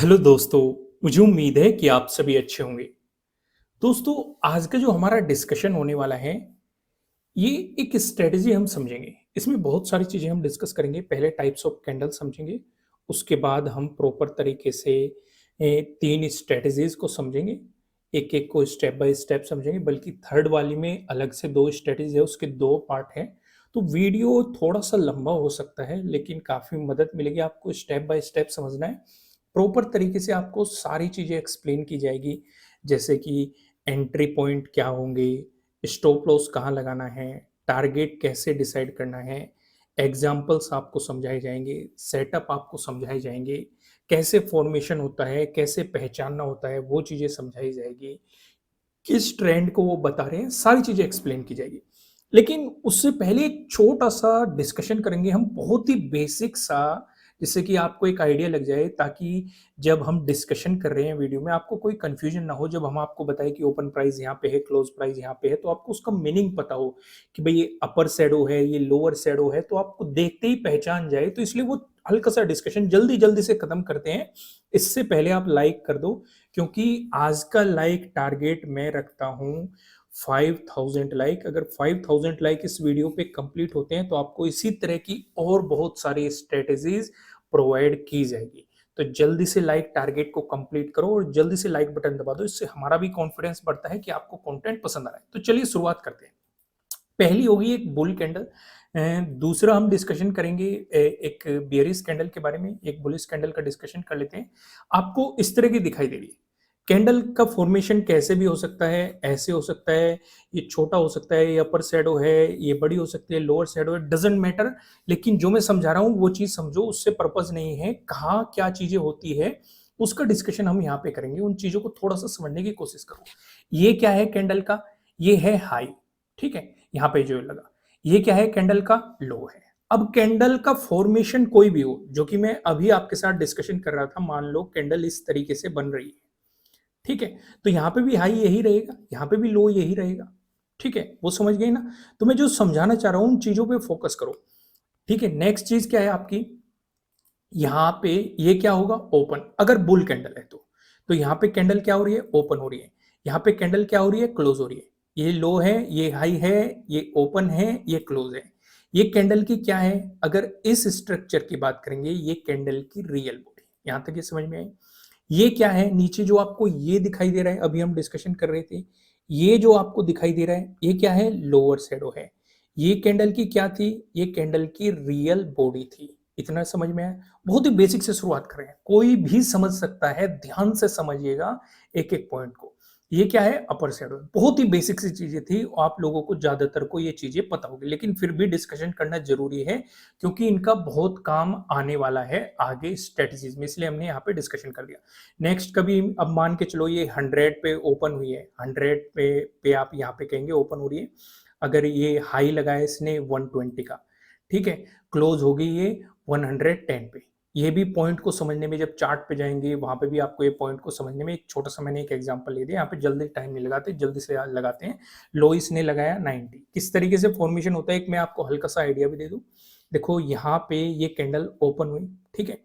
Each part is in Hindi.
हेलो दोस्तों। मुझे उम्मीद है कि आप सभी अच्छे होंगे। दोस्तों, आज का जो हमारा डिस्कशन होने वाला है, ये एक स्ट्रेटजी हम समझेंगे। इसमें बहुत सारी चीज़ें हम डिस्कस करेंगे। पहले टाइप्स ऑफ कैंडल समझेंगे, उसके बाद हम प्रॉपर तरीके से 3 स्ट्रेटजीज़ को समझेंगे। एक-एक को स्टेप बाय स्टेप समझेंगे, बल्कि थर्ड वाली में अलग से 2 स्ट्रेटजी है, उसके 2 पार्ट हैं। तो वीडियो थोड़ा-सा लंबा हो सकता है, लेकिन काफ़ी मदद मिलेगी आपको। स्टेप बाय स्टेप समझना है। प्रॉपर तरीके से आपको सारी चीज़ें एक्सप्लेन की जाएगी, जैसे कि एंट्री पॉइंट क्या होंगे, स्टॉप लॉस कहाँ लगाना है, टारगेट कैसे डिसाइड करना है, एग्ज़ाम्पल्स आपको समझाए जाएँगे, सेटअप आपको समझाए जाएँगे, कैसे फॉर्मेशन होता है, कैसे पहचानना होता है, वो चीज़ें समझाई जाएगी, किस ट्रेंड को वो बता रहे हैं, सारी चीज़ें एक्सप्लेन की जाएगी। लेकिन उससे पहले एक छोटा-सा डिस्कशन करेंगे हम, बहुत ही बेसिक सा, जिससे कि आपको एक आइडिया लग जाए, ताकि जब हम डिस्कशन कर रहे हैं वीडियो में, आपको कोई कन्फ्यूजन ना हो। जब हम आपको बताएँ कि ओपन प्राइस यहाँ पे है, क्लोज़ प्राइस यहाँ पे है, तो आपको उसका मीनिंग पता हो कि भई ये अपर शैडो है, ये लोअर शैडो है, तो आपको देखते ही पहचान जाए। तो इसलिए वो हल्का-सा डिस्कशन जल्दी-जल्दी से खत्म करते हैं। इससे पहले आप लाइक कर दो, क्योंकि आज का लाइक टारगेट मैं रखता हूँ 5000 लाइक। अगर 5000 लाइक इस वीडियो पे कंप्लीट होते हैं, तो आपको इसी तरह की और बहुत सारी स्ट्रेटजीज प्रोवाइड की जाएगी। तो जल्दी से लाइक टारगेट को कंप्लीट करो और जल्दी से लाइक बटन दबा दो। इससे हमारा भी कॉन्फिडेंस बढ़ता है कि आपको कंटेंट पसंद आ रहा है। तो चलिए शुरुआत करते हैं। पहली होगी एक बुल कैंडल। दूसरा हम डिस्कशन करेंगे एक बेयरिश कैंडल के बारे में। एक बुलिश कैंडल का डिस्कशन कर लेते हैं। आपको इस तरह की दिखाई दे रही है कैंडल का फॉर्मेशन, कैसे भी हो सकता है, ऐसे हो सकता है, ये छोटा हो सकता है, ये अपर शैडो है, ये बड़ी हो सकती है, लोअर शैडो है, डजंट मैटर। लेकिन जो मैं समझा रहा हूँ वो चीज समझो, उससे पर्पज नहीं है कहाँ क्या चीजें होती है, उसका डिस्कशन हम यहाँ पे करेंगे। उन चीजों को थोड़ा सा समझने की कोशिश करो। ये क्या है कैंडल का? ये है हाई, ठीक है, यहाँ पे जो लगा। ये क्या है? कैंडल का लो है। अब कैंडल का फॉर्मेशन कोई भी हो, जो कि मैं अभी आपके साथ डिस्कशन कर रहा था, मान लो कैंडल इस तरीके से बन रही है, ठीक है, तो यहाँ पे भी हाई यही रहेगा, यहाँ पे भी लो यही रहेगा, ठीक है, वो समझ गए ना? तो मैं जो समझाना चाह रहा हूं, उन चीजों पे फोकस करो, ठीक है। नेक्स्ट चीज क्या है आपकी, यहाँ पे ये क्या होगा? ओपन। अगर बुल कैंडल है तो यहाँ पे कैंडल क्या हो रही है? ओपन हो रही है। यहाँ पे कैंडल क्या हो रही है? क्लोज हो रही है। ये लो है, ये हाई है, ये ओपन है, ये क्लोज है। ये कैंडल की क्या है? अगर इस स्ट्रक्चर की बात करेंगे, ये कैंडल की रियल बॉडी। यहां तक ये समझ में आई? ये क्या है? नीचे जो आपको ये दिखाई दे रहा है, अभी हम डिस्कशन कर रहे थे, ये जो आपको दिखाई दे रहा है, ये क्या है? लोअर शैडो है। ये कैंडल की क्या थी? ये कैंडल की रियल बॉडी थी। इतना समझ में आया? बहुत ही बेसिक से शुरुआत कर रहे हैं, कोई भी समझ सकता है। ध्यान से समझिएगा एक एक पॉइंट को। ये क्या है? अपर शैडो। बहुत ही बेसिक सी चीजें थी, आप लोगों को ज्यादातर को ये चीजें पता होगी, लेकिन फिर भी डिस्कशन करना जरूरी है, क्योंकि इनका बहुत काम आने वाला है आगे स्ट्रेटजीज में, इसलिए हमने यहाँ पे डिस्कशन कर दिया। नेक्स्ट, कभी अब मान के चलो ये 100 पे ओपन हुई है, 100 पे आप यहाँ पे कहेंगे ओपन हो रही है। अगर ये हाई लगाया इसने 120 का, ठीक है, क्लोज हो गई ये 110 पे। ये भी पॉइंट को समझने में, जब चार्ट पे जाएंगे वहां पे भी आपको ये पॉइंट को समझने में, एक छोटा सा मैंने एक एग्जांपल ले दिया, यहाँ पे जल्दी टाइम नहीं लगाते, जल्दी से लगाते हैं। लो इसने लगाया 90। किस तरीके से फॉर्मेशन होता है, एक मैं आपको हल्का सा आइडिया भी दे दूं। देखो यहाँ पे ये कैंडल ओपन हुई, ठीक है,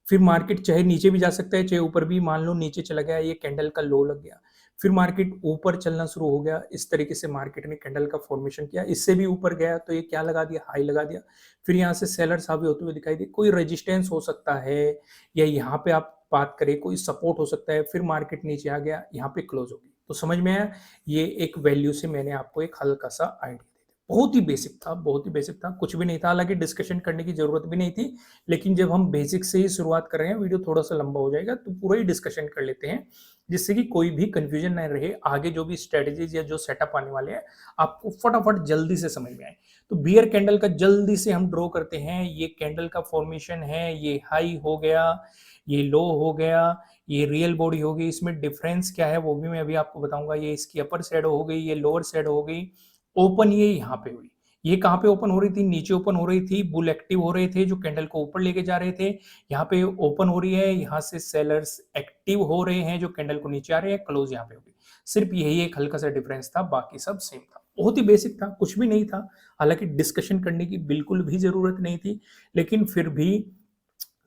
फिर मार्केट चाहे नीचे भी जा सकता है, चाहे ऊपर भी। मान लो नीचे चला गया, ये कैंडल का लो लग गया, फिर मार्केट ऊपर चलना शुरू हो गया। इस तरीके से मार्केट ने कैंडल का फॉर्मेशन किया, इससे भी ऊपर गया, तो ये क्या लगा दिया? हाई लगा दिया। फिर यहाँ से सेलर्स हावी होते हुए दिखाई दे, कोई रेजिस्टेंस हो सकता है, या यहाँ पे आप बात करें कोई सपोर्ट हो सकता है। फिर मार्केट नीचे आ गया, यहाँ पे क्लोज हो गई। तो समझ में आया? ये एक वैल्यू से मैंने आपको एक हल्का सा आइडिया, बहुत ही बेसिक था, बहुत ही बेसिक था, कुछ भी नहीं था, हालांकि डिस्कशन करने की जरूरत भी नहीं थी। लेकिन जब हम बेसिक से ही शुरुआत कर रहे हैं, वीडियो थोड़ा सा लंबा हो जाएगा, तो पूरा ही डिस्कशन कर लेते हैं, जिससे कि कोई भी कंफ्यूजन नहीं रहे। आगे जो भी स्ट्रेटजीज या जो सेटअप आने वाले हैं, आपको फटाफट जल्दी से समझ में आए। तो बियर कैंडल का जल्दी से हम ड्रॉ करते हैं। ये कैंडल का फॉर्मेशन है, ये हाई हो गया, ये लो हो गया, ये रियल बॉडी हो गई। इसमें डिफरेंस क्या है वो भी मैं अभी आपको बताऊंगा। ये इसकी अपर शैडो हो गई, ये लोअर शैडो हो गई। ओपन ये यहाँ पे हुई। ये कहाँ पे ओपन हो रही थी? नीचे ओपन हो रही थी। बुल एक्टिव हो रहे थे, जो कैंडल को ऊपर लेके जा रहे थे। यहाँ पे ओपन हो रही है, यहाँ से सेलर्स एक्टिव हो रहे हैं, जो कैंडल को नीचे आ रहे हैं। क्लोज यहाँ पे होगी। सिर्फ यही एक हल्का सा डिफरेंस था, बाकी सब सेम था। बहुत ही बेसिक था, कुछ भी नहीं था। हालांकि डिस्कशन करने की बिल्कुल भी जरूरत नहीं थी, लेकिन फिर भी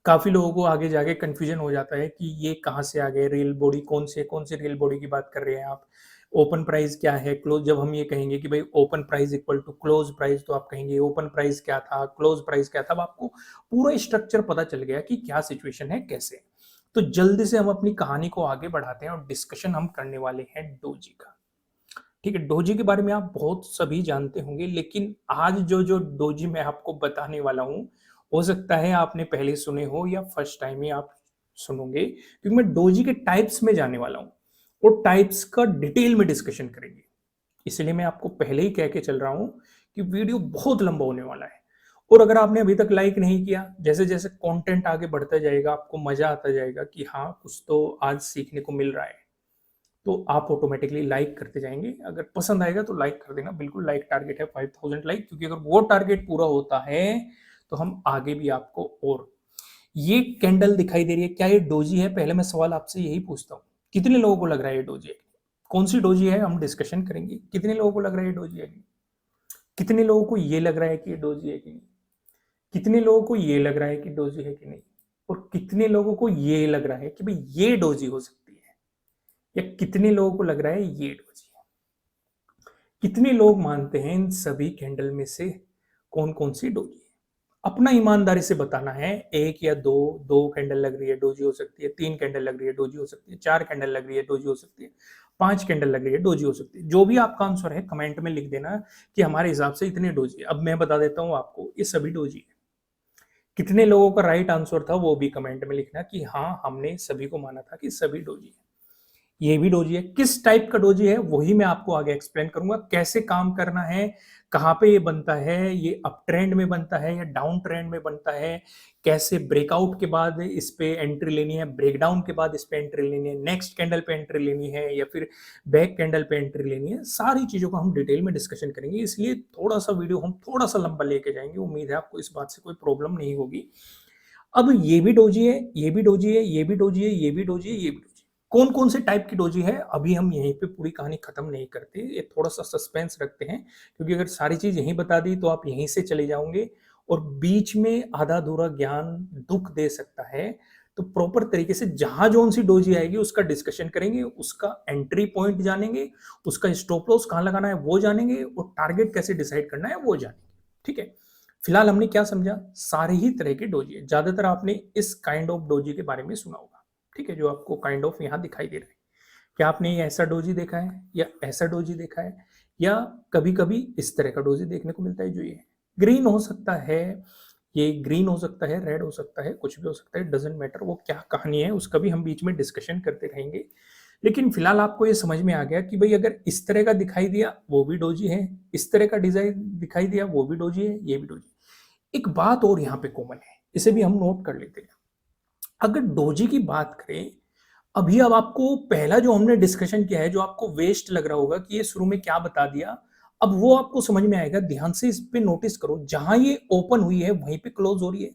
काफ़ी लोगों को आगे जाके कन्फ्यूजन हो जाता है कि ये कहाँ से आ गए, रियल बॉडी कौन से रियल बॉडी की बात कर रहे हैं आप? ओपन प्राइस क्या है? क्लोज़ जब हम ये कहेंगे कि भाई open price equal to close price, तो आप कहेंगे ओपन प्राइस क्या था, क्लोज़ प्राइस क्या था? अब आपको पूरा स्ट्रक्चर पता चल गया कि क्या सिचुएशन है, कैसे। तो जल्दी से हम अपनी कहानी को आगे बढ़ाते हैं और डिस्कशन हम करने वाले हैं डोजी का। ठीक है, डोजी के बारे में आप बहुत सभी जानते होंगे, लेकिन आज जो डोजी मैं आपको बताने वाला हूँ, हो सकता है आपने पहले सुने हो या फर्स्ट टाइम ही आप सुनोगे, क्योंकि मैं डोजी के टाइप्स में जाने वाला हूँ और टाइप्स का डिटेल में डिस्कशन करेंगे। इसलिए मैं आपको पहले ही कह के चल रहा हूँ कि वीडियो बहुत लंबा होने वाला है। और अगर आपने अभी तक लाइक नहीं किया, जैसे जैसे कंटेंट आगे बढ़ता जाएगा आपको मजा आता जाएगा कि हाँ, कुछ तो आज सीखने को मिल रहा है, तो आप ऑटोमेटिकली लाइक करते जाएंगे। अगर पसंद आएगा तो लाइक कर देना, बिल्कुल। लाइक टारगेट है 5000 लाइक, क्योंकि अगर वो टारगेट पूरा होता है तो हम आगे भी आपको। और ये कैंडल दिखाई दे रही है, क्या ये डोजी है? पहले मैं सवाल आपसे यही पूछता हूँ, कितने लोगों को लग रहा है ये डोजी है? कौन सी डोजी है हम डिस्कशन करेंगे। कितने लोगों को लग रहा है ये डोजी है कि नहीं? कितने लोगों को ये लग रहा है कि ये डोजी है कि नहीं? कितने लोगों को ये लग रहा है कि डोजी है कि नहीं? और कितने लोगों को ये लग रहा है कि भाई ये डोजी हो सकती है? या कितने लोगों को लग रहा है ये डोजी है? कितने लोग मानते हैं इन सभी कैंडल में से कौन कौन सी डोजी है? अपना ईमानदारी से बताना है। एक या दो, दो कैंडल लग रही है डोजी हो सकती है, तीन कैंडल लग रही है डोजी हो सकती है, चार कैंडल लग रही है डोजी हो सकती है, पांच कैंडल लग रही है डोजी हो सकती है। जो भी आपका आंसर है कमेंट में लिख देना कि हमारे हिसाब से इतने डोजी है। अब मैं बता देता हूं आपको, ये सभी डोजी है। कितने लोगों का राइट आंसर था वो भी कमेंट में लिखना कि हाँ, हमने सभी को माना था कि सभी डोजी है। ये भी डोजी है। किस टाइप का डोजी है वही मैं आपको आगे एक्सप्लेन करूंगा, कैसे काम करना है, कहां पे ये बनता है, ये अप ट्रेंड में बनता है या डाउन ट्रेंड में बनता है, कैसे ब्रेकआउट के बाद इस पे एंट्री लेनी है, ब्रेकडाउन के बाद इस पे एंट्री लेनी है, नेक्स्ट कैंडल पे एंट्री लेनी है या फिर बैक कैंडल पे एंट्री लेनी है। सारी चीजों को हम डिटेल में डिस्कशन करेंगे, इसलिए थोड़ा सा वीडियो हम थोड़ा सा लंबा लेके जाएंगे। उम्मीद है आपको इस बात से कोई प्रॉब्लम नहीं होगी। अब ये भी डोजी है, ये भी डोजी है, ये भी डोजी है, ये भी डोजी है, ये भी डोजी है। कौन कौन से टाइप की डोजी है अभी हम यहीं पे पूरी कहानी खत्म नहीं करते, ये थोड़ा सा सस्पेंस रखते हैं, क्योंकि अगर सारी चीज यहीं बता दी तो आप यहीं से चले जाओगे और बीच में आधा अधूरा ज्ञान दुख दे सकता है। तो प्रॉपर तरीके से जहां जोन सी डोजी आएगी उसका डिस्कशन करेंगे, उसका एंट्री पॉइंट जानेंगे, उसका स्टॉप लॉस कहां लगाना है वो जानेंगे और टारगेट कैसे डिसाइड करना है वो जानेंगे। ठीक है, फिलहाल हमने क्या समझा, सारे ही तरह के डोजी है। ज्यादातर आपने इस काइंड ऑफ डोजी के बारे में सुना होगा। ठीक है, जो आपको काइंड ऑफ यहाँ दिखाई दे रहा है। क्या आपने ये ऐसा डोजी देखा है या ऐसा डोजी देखा है, या कभी कभी इस तरह का डोजी देखने को मिलता है? जो ये ग्रीन हो सकता है, ये ग्रीन हो सकता है, रेड हो सकता है, कुछ भी हो सकता है, डजेंट मैटर वो क्या कहानी है उसका भी हम बीच में डिस्कशन करते रहेंगे। लेकिन फिलहाल आपको ये समझ में आ गया कि भाई अगर इस तरह का दिखाई दिया वो भी डोजी है, इस तरह का डिजाइन दिखाई दिया वो भी डोजी है, ये भी डोजी। एक बात और यहाँ पे कॉमन है, इसे भी हम नोट कर लेते हैं। अगर डोजी की बात करें, अभी अब आपको पहला जो हमने डिस्कशन किया है, जो आपको वेस्ट लग रहा होगा कि ये शुरू में क्या बता दिया, अब वो आपको समझ में आएगा। ध्यान से इस पे नोटिस करो, जहां ये ओपन हुई है वहीं पे क्लोज हो रही है।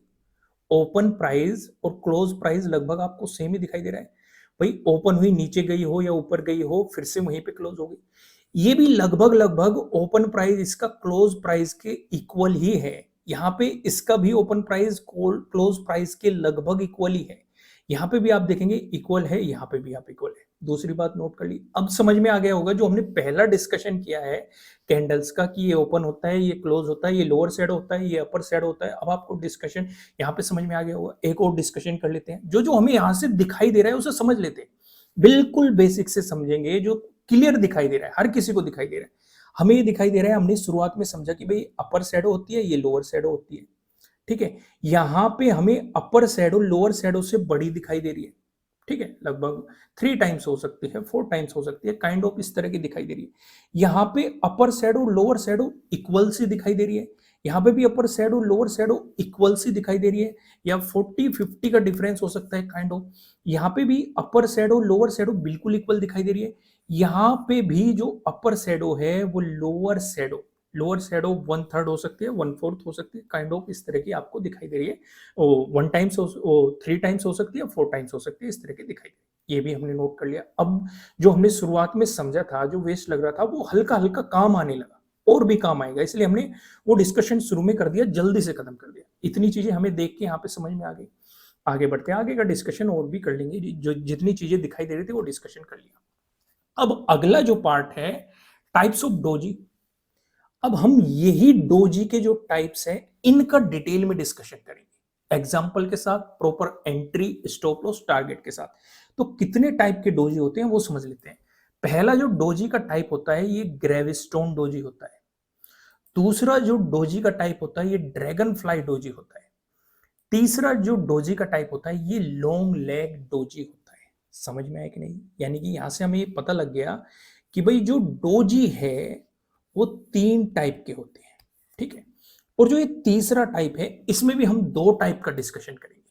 ओपन प्राइस और क्लोज प्राइस लगभग आपको सेम ही दिखाई दे रहा है। भाई ओपन हुई नीचे गई हो या ऊपर गई हो, फिर से वहीं पे क्लोज हो गई। ये भी लगभग लगभग ओपन प्राइस इसका क्लोज प्राइस के इक्वल ही है। यहाँ पे इसका भी ओपन प्राइस क्लोज प्राइस के लगभग इक्वल ही है। यहाँ पे भी आप देखेंगे इक्वल है, यहाँ पे भी आप इक्वल है। दूसरी बात नोट कर ली, अब समझ में आ गया होगा जो हमने पहला डिस्कशन किया है कैंडल्स का, कि ये ओपन होता है, ये क्लोज होता है, ये लोअर साइड होता है, ये अपर साइड होता है। अब आपको डिस्कशन यहाँ पे समझ में आ गया होगा। एक और डिस्कशन कर लेते हैं, जो जो हमें यहाँ से दिखाई दे रहा है उसे समझ लेते हैं। बिल्कुल बेसिक से समझेंगे, जो क्लियर दिखाई दे रहा है, हर किसी को दिखाई दे रहा है। हमें ये दिखाई दे रहा है, हमने शुरुआत में समझा कि भाई अपर शैडो होती है, ये लोअर शैडो होती है। ठीक है, यहां पे हमें अपर शैडो लोअर शैडो से बड़ी दिखाई दे रही है। ठीक है, लगभग 3 टाइम्स हो सकती है, 4 टाइम्स हो सकती है, काइंड ऑफ इस तरह की दिखाई दे रही है। यहाँ पे upper shadow lower shadow equal सी दिखाई दे रही है, यहाँ पे भी upper shadow lower shadow equal सी दिखाई दे रही है, या 40-50 का डिफरेंस हो सकता है काइंड ऑफ। यहाँ पे भी अपर शैडो लोअर शैडो बिल्कुल इक्वल दिखाई दे रही है। यहाँ पे भी जो अपर शैडो है वो लोअर शैडो 1/3 हो सकती है, 1/4 हो सकती है, काइंड ऑफ इस तरह की आपको दिखाई दे रही है। 1 टाइम्स 3 टाइम्स हो सकती है, 4 टाइम्स हो सकती है, इस तरह की दिखाई दे रही है। ये भी हमने नोट कर लिया। अब जो हमने शुरुआत में समझा था, जो वेस्ट लग रहा था, वो हल्का हल्का काम आने लगा, और भी काम आएगा, इसलिए हमने वो डिस्कशन शुरू में कर दिया, जल्दी से खत्म कर दिया। इतनी चीजें हमें देख के यहाँ पे समझ में आ गई। आगे बढ़ते हैं, आगे का डिस्कशन और भी कर लेंगे, जो जितनी चीजें दिखाई दे रही थी वो डिस्कशन कर लिया। अब अगला जो पार्ट है टाइप्स ऑफ डोजी। अब हम यही डोजी के जो टाइप्स हैं इनका डिटेल में डिस्कशन करेंगे, एग्जांपल के साथ, proper entry, stop loss, target के साथ। तो कितने टाइप के डोजी होते हैं वो समझ लेते हैं। पहला जो डोजी का टाइप होता है ये ग्रेविस्टोन डोजी होता है। दूसरा जो डोजी का टाइप होता है ये ड्रैगन फ्लाई डोजी होता है। तीसरा जो डोजी का टाइप होता है ये लॉन्ग लेग डोजी होता है। समझ में आया कि नहीं? यानी कि यहां से हमें ये पता लग गया कि भाई जो डोजी है वो 3 टाइप के होते हैं, ठीक है। और जो ये तीसरा टाइप है इसमें भी हम 2 टाइप का डिस्कशन करेंगे।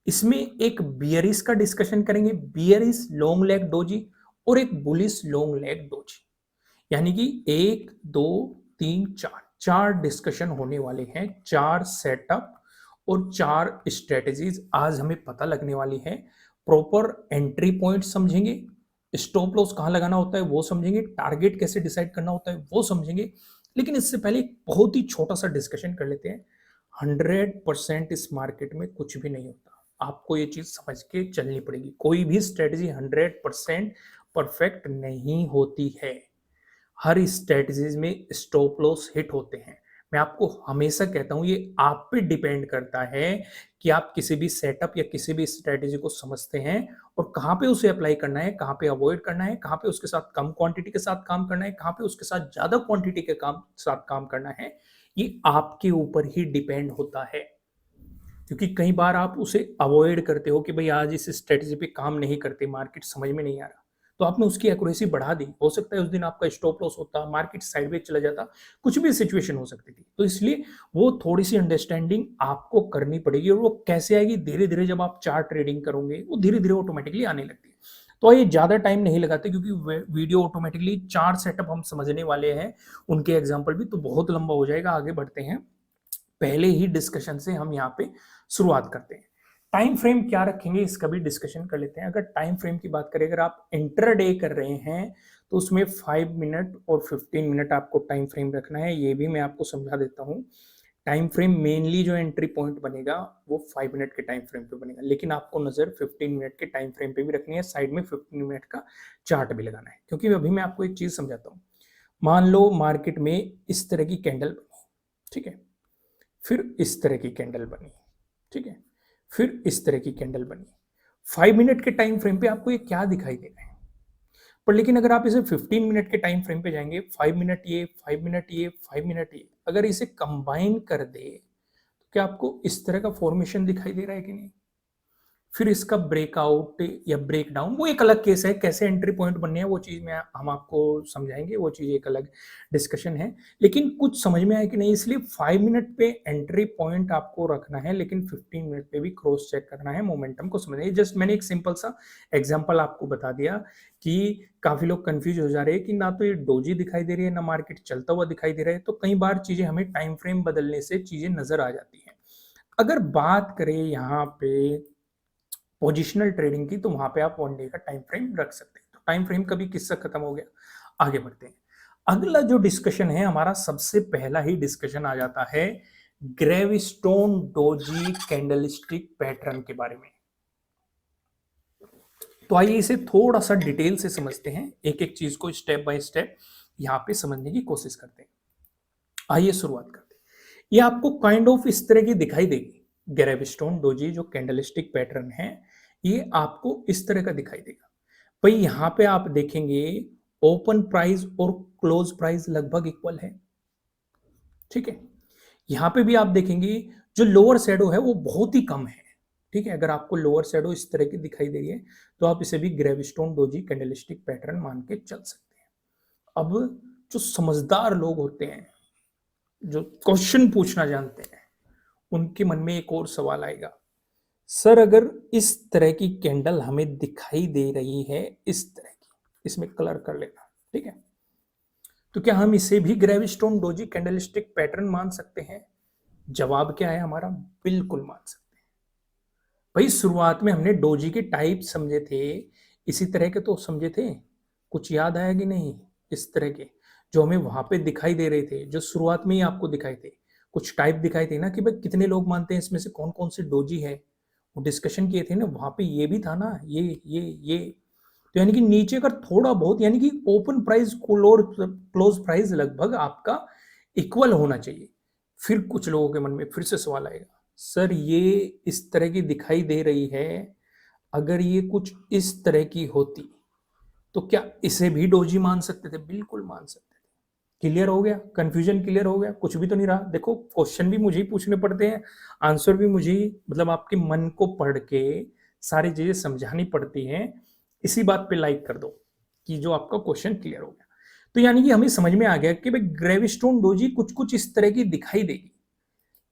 इसमें एक बियरिश का डिस्कशन करेंगे, बियरिश लॉन्ग लेग डोजी, और एक बुलिश लॉन्ग लेग डोजी। यानी कि 1 2 3 4 डिस्कशन होने वाले हैं, 4 सेटअप और 4 स्ट्रेटजीज आज हमें पता लगने वाली है। प्रॉपर एंट्री पॉइंट समझेंगे, स्टॉप लॉस कहां लगाना होता है वो समझेंगे, टारगेट कैसे डिसाइड करना होता है वो समझेंगे। लेकिन इससे पहले एक बहुत ही छोटा सा डिस्कशन कर लेते हैं। 100% इस मार्केट में कुछ भी नहीं होता, आपको ये चीज समझ के चलनी पड़ेगी। कोई भी स्ट्रेटजी 100% परफेक्ट नहीं होती है। हर स्ट्रेटजीज में स्टॉप लॉस हिट होते हैं। मैं आपको हमेशा कहता हूं ये आप पे डिपेंड करता है कि आप किसी भी सेटअप या किसी भी स्ट्रेटजी को समझते हैं और कहां पे उसे अप्लाई करना है, कहां पे अवॉइड करना है, कहां पे उसके साथ कम क्वांटिटी के साथ काम करना है, कहां पे उसके साथ ज्यादा क्वांटिटी के साथ काम करना है। ये आपके ऊपर ही डिपेंड होता है। क्योंकि कई बार आप उसे अवॉइड करते हो कि भाई आज इस स्ट्रेटजी पे काम नहीं करते, मार्केट समझ में नहीं आ रहा, तो आपने उसकी एक्यूरेसी बढ़ा दी। हो सकता है उस दिन आपका स्टॉप लॉस होता, मार्केट साइडवेज चला जाता, कुछ भी सिचुएशन हो सकती थी। तो इसलिए वो थोड़ी सी अंडरस्टैंडिंग आपको करनी पड़ेगी। और वो कैसे आएगी? धीरे धीरे जब आप चार्ट ट्रेडिंग करोगे वो धीरे धीरे ऑटोमेटिकली आने लगती है। तो ये ज्यादा टाइम नहीं लगाते क्योंकि वीडियो ऑटोमेटिकली 4 सेटअप हम समझने वाले हैं, उनके एग्जाम्पल भी, तो बहुत लंबा हो जाएगा। आगे बढ़ते हैं, पहले ही डिस्कशन से हम यहाँ पे शुरुआत करते हैं। टाइम फ्रेम क्या रखेंगे इसका भी डिस्कशन कर लेते हैं। अगर टाइम फ्रेम की बात करें, अगर आप इंटरडे कर रहे हैं तो उसमें 5 मिनट और 15 मिनट आपको टाइम फ्रेम रखना है। ये भी मैं आपको समझा देता हूँ। टाइम फ्रेम मेनली जो एंट्री पॉइंट बनेगा वो 5 मिनट के टाइम फ्रेम पे बनेगा, लेकिन आपको नजर 15 मिनट के टाइम फ्रेम पे भी रखनी है, साइड में 15 मिनट का चार्ट भी लगाना है। क्योंकि अभी मैं आपको एक चीज समझाता हूँ। मान लो मार्केट में इस तरह की कैंडल बनी, ठीक है, फिर इस तरह की कैंडल बनी, ठीक है, फिर इस तरह की कैंडल बनी। 5 मिनट के टाइम फ्रेम पे आपको ये क्या दिखाई दे रहा है? पर लेकिन अगर आप इसे 15 मिनट के टाइम फ्रेम पे जाएंगे, 5 मिनट ये, 5 मिनट ये, 5 मिनट ये, अगर इसे कंबाइन कर दे तो क्या आपको इस तरह का फॉर्मेशन दिखाई दे रहा है कि नहीं? फिर इसका ब्रेकआउट या ब्रेक डाउन वो एक अलग केस है, कैसे एंट्री पॉइंट बनने हैं वो चीज में हम आपको समझाएंगे, वो चीज एक अलग डिस्कशन है। लेकिन कुछ समझ में आया कि नहीं, इसलिए 5 मिनट पे एंट्री पॉइंट आपको रखना है, लेकिन 15 मिनट पे भी क्रॉस चेक करना है, मोमेंटम को समझना है। जस्ट मैंने एक सिंपल सा एग्जाम्पल आपको बता दिया कि काफी लोग कंफ्यूज हो जा रहे हैं कि ना तो ये डोजी दिखाई दे रही है ना मार्केट चलता हुआ दिखाई दे रहा है। तो कई बार चीजें हमें टाइम फ्रेम बदलने से चीजें नजर आ जाती हैं। अगर बात करें यहाँ पे पोजिशनल ट्रेडिंग की, तो वहां पे आप 1 डे का टाइम फ्रेम रख सकते हैं। तो टाइम फ्रेम कभी किससे खत्म हो गया। आगे बढ़ते हैं। अगला जो डिस्कशन है हमारा, सबसे पहला ही डिस्कशन आ जाता है ग्रेविस्टोन डोजी कैंडलस्टिक पैटर्न के बारे में। तो आइए इसे थोड़ा सा डिटेल से समझते हैं, एक एक चीज को स्टेप बाय स्टेप यहां पे समझने की कोशिश करते हैं। आइए शुरुआत करते हैं। ये आपको काइंड ऑफ इस तरह की दिखाई देगी। ग्रेविस्टोन डोजी जो कैंडलस्टिक पैटर्न है ये आपको इस तरह का दिखाई देगा। भाई यहां पे आप देखेंगे ओपन प्राइस और क्लोज प्राइस लगभग इक्वल है, ठीक है। यहां पे भी आप देखेंगे जो लोअर शैडो है वो बहुत ही कम है, ठीक है। अगर आपको लोअर शैडो इस तरह की दिखाई दे रही है तो आप इसे भी ग्रेविस्टोन डोजी कैंडलस्टिक पैटर्न मान के चल सकते हैं। अब जो समझदार लोग होते हैं, जो क्वेश्चन पूछना जानते हैं, उनके मन में एक और सवाल आएगा, सर अगर इस तरह की कैंडल हमें दिखाई दे रही है, इस तरह की, इसमें कलर कर लेना, ठीक है, तो क्या हम इसे भी ग्रेविस्टोन डोजी कैंडलस्टिक पैटर्न मान सकते हैं? जवाब क्या है हमारा, बिल्कुल मान सकते हैं। भाई शुरुआत में हमने डोजी के टाइप समझे थे, इसी तरह के तो समझे थे, कुछ याद आया कि नहीं? इस तरह के जो हमें वहां पे दिखाई दे रहे थे, जो शुरुआत में ही आपको दिखाई थे, कुछ टाइप दिखाई थे ना कि भाई कितने लोग मानते हैं इसमें से कौन कौन से डोजी है, वो डिस्कशन किए थे ना, वहां पे ये भी था ना, ये तो यानी कि नीचे का थोड़ा बहुत, यानी कि ओपन प्राइस क्लोज प्राइस लगभग आपका इक्वल होना चाहिए। फिर कुछ लोगों के मन में फिर से सवाल आएगा, सर ये इस तरह की दिखाई दे रही है, अगर ये कुछ इस तरह की होती तो क्या इसे भी डोजी मान सकते थे? बिल्कुल मान सकते थे। क्लियर हो गया? कंफ्यूजन क्लियर हो गया? कुछ भी तो नहीं रहा। देखो क्वेश्चन भी मुझे ही पूछने पड़ते हैं, आंसर भी मुझे ही, मतलब आपके मन को पढ़ के सारी चीजें समझानी पड़ती हैं। इसी बात पे लाइक कर दो कि जो आपका क्वेश्चन क्लियर हो गया। तो यानी कि हमें समझ में आ गया कि भाई ग्रेविस्टोन डोजी कुछ कुछ इस तरह की दिखाई देगी,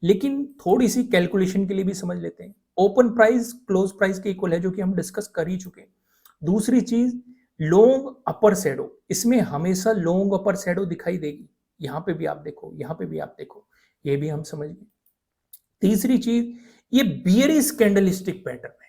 लेकिन थोड़ी सी कैलकुलेशन के लिए भी समझ लेते हैं। ओपन प्राइस क्लोज प्राइस के इक्वल है, जो कि हम डिस्कस कर ही चुके हैं। दूसरी चीज, लॉन्ग अपर शैडो, इसमें हमेशा लॉन्ग अपर शैडो दिखाई देगी। यहां पे भी आप देखो, यहां पे भी आप देखो, ये भी हम समझ गए। तीसरी चीज, ये बियरिश कैंडलस्टिक पैटर्न है।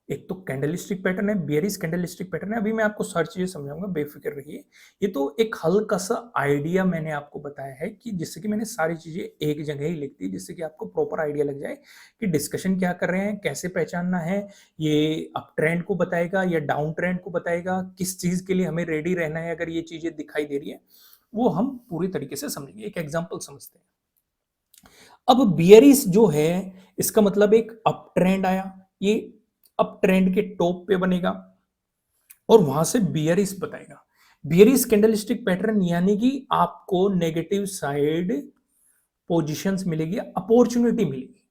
एक तो कैंडलस्टिक पैटर्न है, बियरिश कैंडलस्टिक पैटर्न है। अभी मैं आपको सारी चीजें समझाऊंगा, बेफिक्र रहिए। ये तो एक हल्का सा आइडिया मैंने आपको बताया है, कि जिससे कि मैंने सारी चीजें एक जगह ही लिख दी, जिससे कि आपको प्रॉपर आइडिया लग जाए कि डिस्कशन क्या कर रहे हैं, कैसे पहचानना है। ये अप ट्रेंड को बताएगा या डाउन ट्रेंड को बताएगा, किस चीज के लिए हमें रेडी रहना है अगर ये चीजें दिखाई दे रही है, वो हम पूरी तरीके से समझेंगे। एक एग्जाम्पल समझते हैं। अब बियरिश जो है, इसका मतलब एक अप ट्रेंड आया, ये अप ट्रेंड के टॉप पे बनेगा और वहां से बियरिश बताएगा। बियरिश कैंडलस्टिक पैटर्न यानी कि आपको नेगेटिव साइड पोजीशंस मिलेगी, अपॉर्चुनिटी मिलेगी।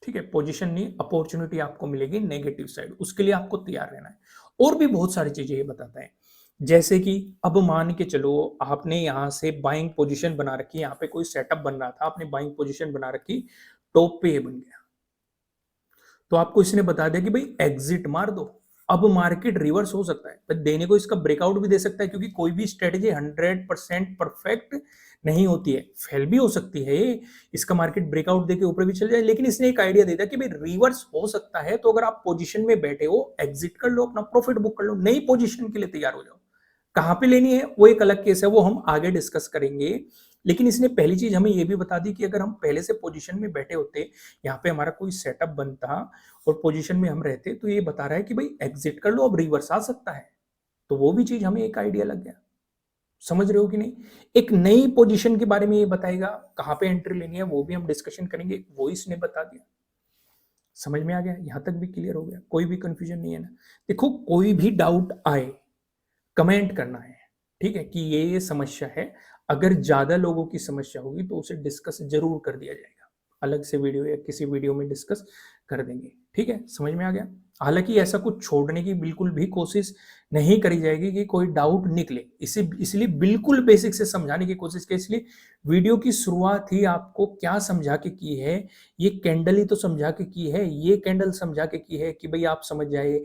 ठीक है, पोजीशन नहीं, अपॉर्चुनिटी आपको मिलेगी नेगेटिव साइड, उसके लिए आपको तैयार रहना है। और भी बहुत सारी चीजें ये बताता है, जैसे कि अब मान के चलो आपने यहां से बाइंग पोजीशन बना रखी, यहाँ पे कोई सेटअप बन रहा था, आपने बाइंग पोजीशन बना रखी, टॉप पे ये बन गया, तो आपको इसने बता दिया कि भाई एग्जिट मार दो। अब मार्केट रिवर्स हो सकता है, पर देने को इसका ब्रेकआउट भी दे सकता है, क्योंकि कोई भी स्ट्रेटेजी 100% परफेक्ट नहीं होती है, फेल भी हो सकती है ये। इसका मार्केट ब्रेकआउट देके ऊपर भी चल जाए, लेकिन इसने एक आइडिया दे दिया कि भाई रिवर्स हो सकता है, तो अगर आप पोजीशन में बैठे हो, एग्जिट कर लो, अपना प्रॉफिट बुक कर लो, नई पोजीशन के लिए तैयार हो जाओ। कहां पे लेनी है वो एक अलग केस है, वो हम आगे डिस्कस करेंगे। लेकिन इसने पहली चीज हमें ये भी बता दी कि अगर हम पहले से पोजीशन में बैठे होते, यहाँ पे हमारा कोई सेटअप बनता और पोजीशन में हम रहते, तो ये बता रहा है कि भाई एग्जिट कर लो, अब रिवर्स आ सकता है। तो वो भी चीज हमें एक आइडिया लग गया। समझ रहे हो कि नहीं? एक नई पोजीशन के बारे में ये बताएगा, कहां पे एंट्री लेनी है वो भी हम डिस्कशन करेंगे, वो इसने बता दिया। समझ में आ गया? यहां तक भी क्लियर हो गया? कोई भी कंफ्यूजन नहीं है ना? देखो कोई भी डाउट आए, कमेंट करना है, ठीक है, कि ये समस्या है। अगर ज्यादा लोगों की समस्या होगी तो उसे डिस्कस जरूर कर दिया जाएगा, अलग से वीडियो या किसी वीडियो में डिस्कस कर देंगे। ठीक है, समझ में आ गया? हालांकि ऐसा कुछ छोड़ने की बिल्कुल भी कोशिश नहीं करी जाएगी कि कोई डाउट निकले, इसे इसलिए बिल्कुल बेसिक से समझाने की कोशिश की। इसलिए वीडियो की शुरुआत ही आपको क्या समझा के की है, ये कैंडल ही तो समझा के की है, ये कैंडल समझा के की है कि भाई आप समझ जाए,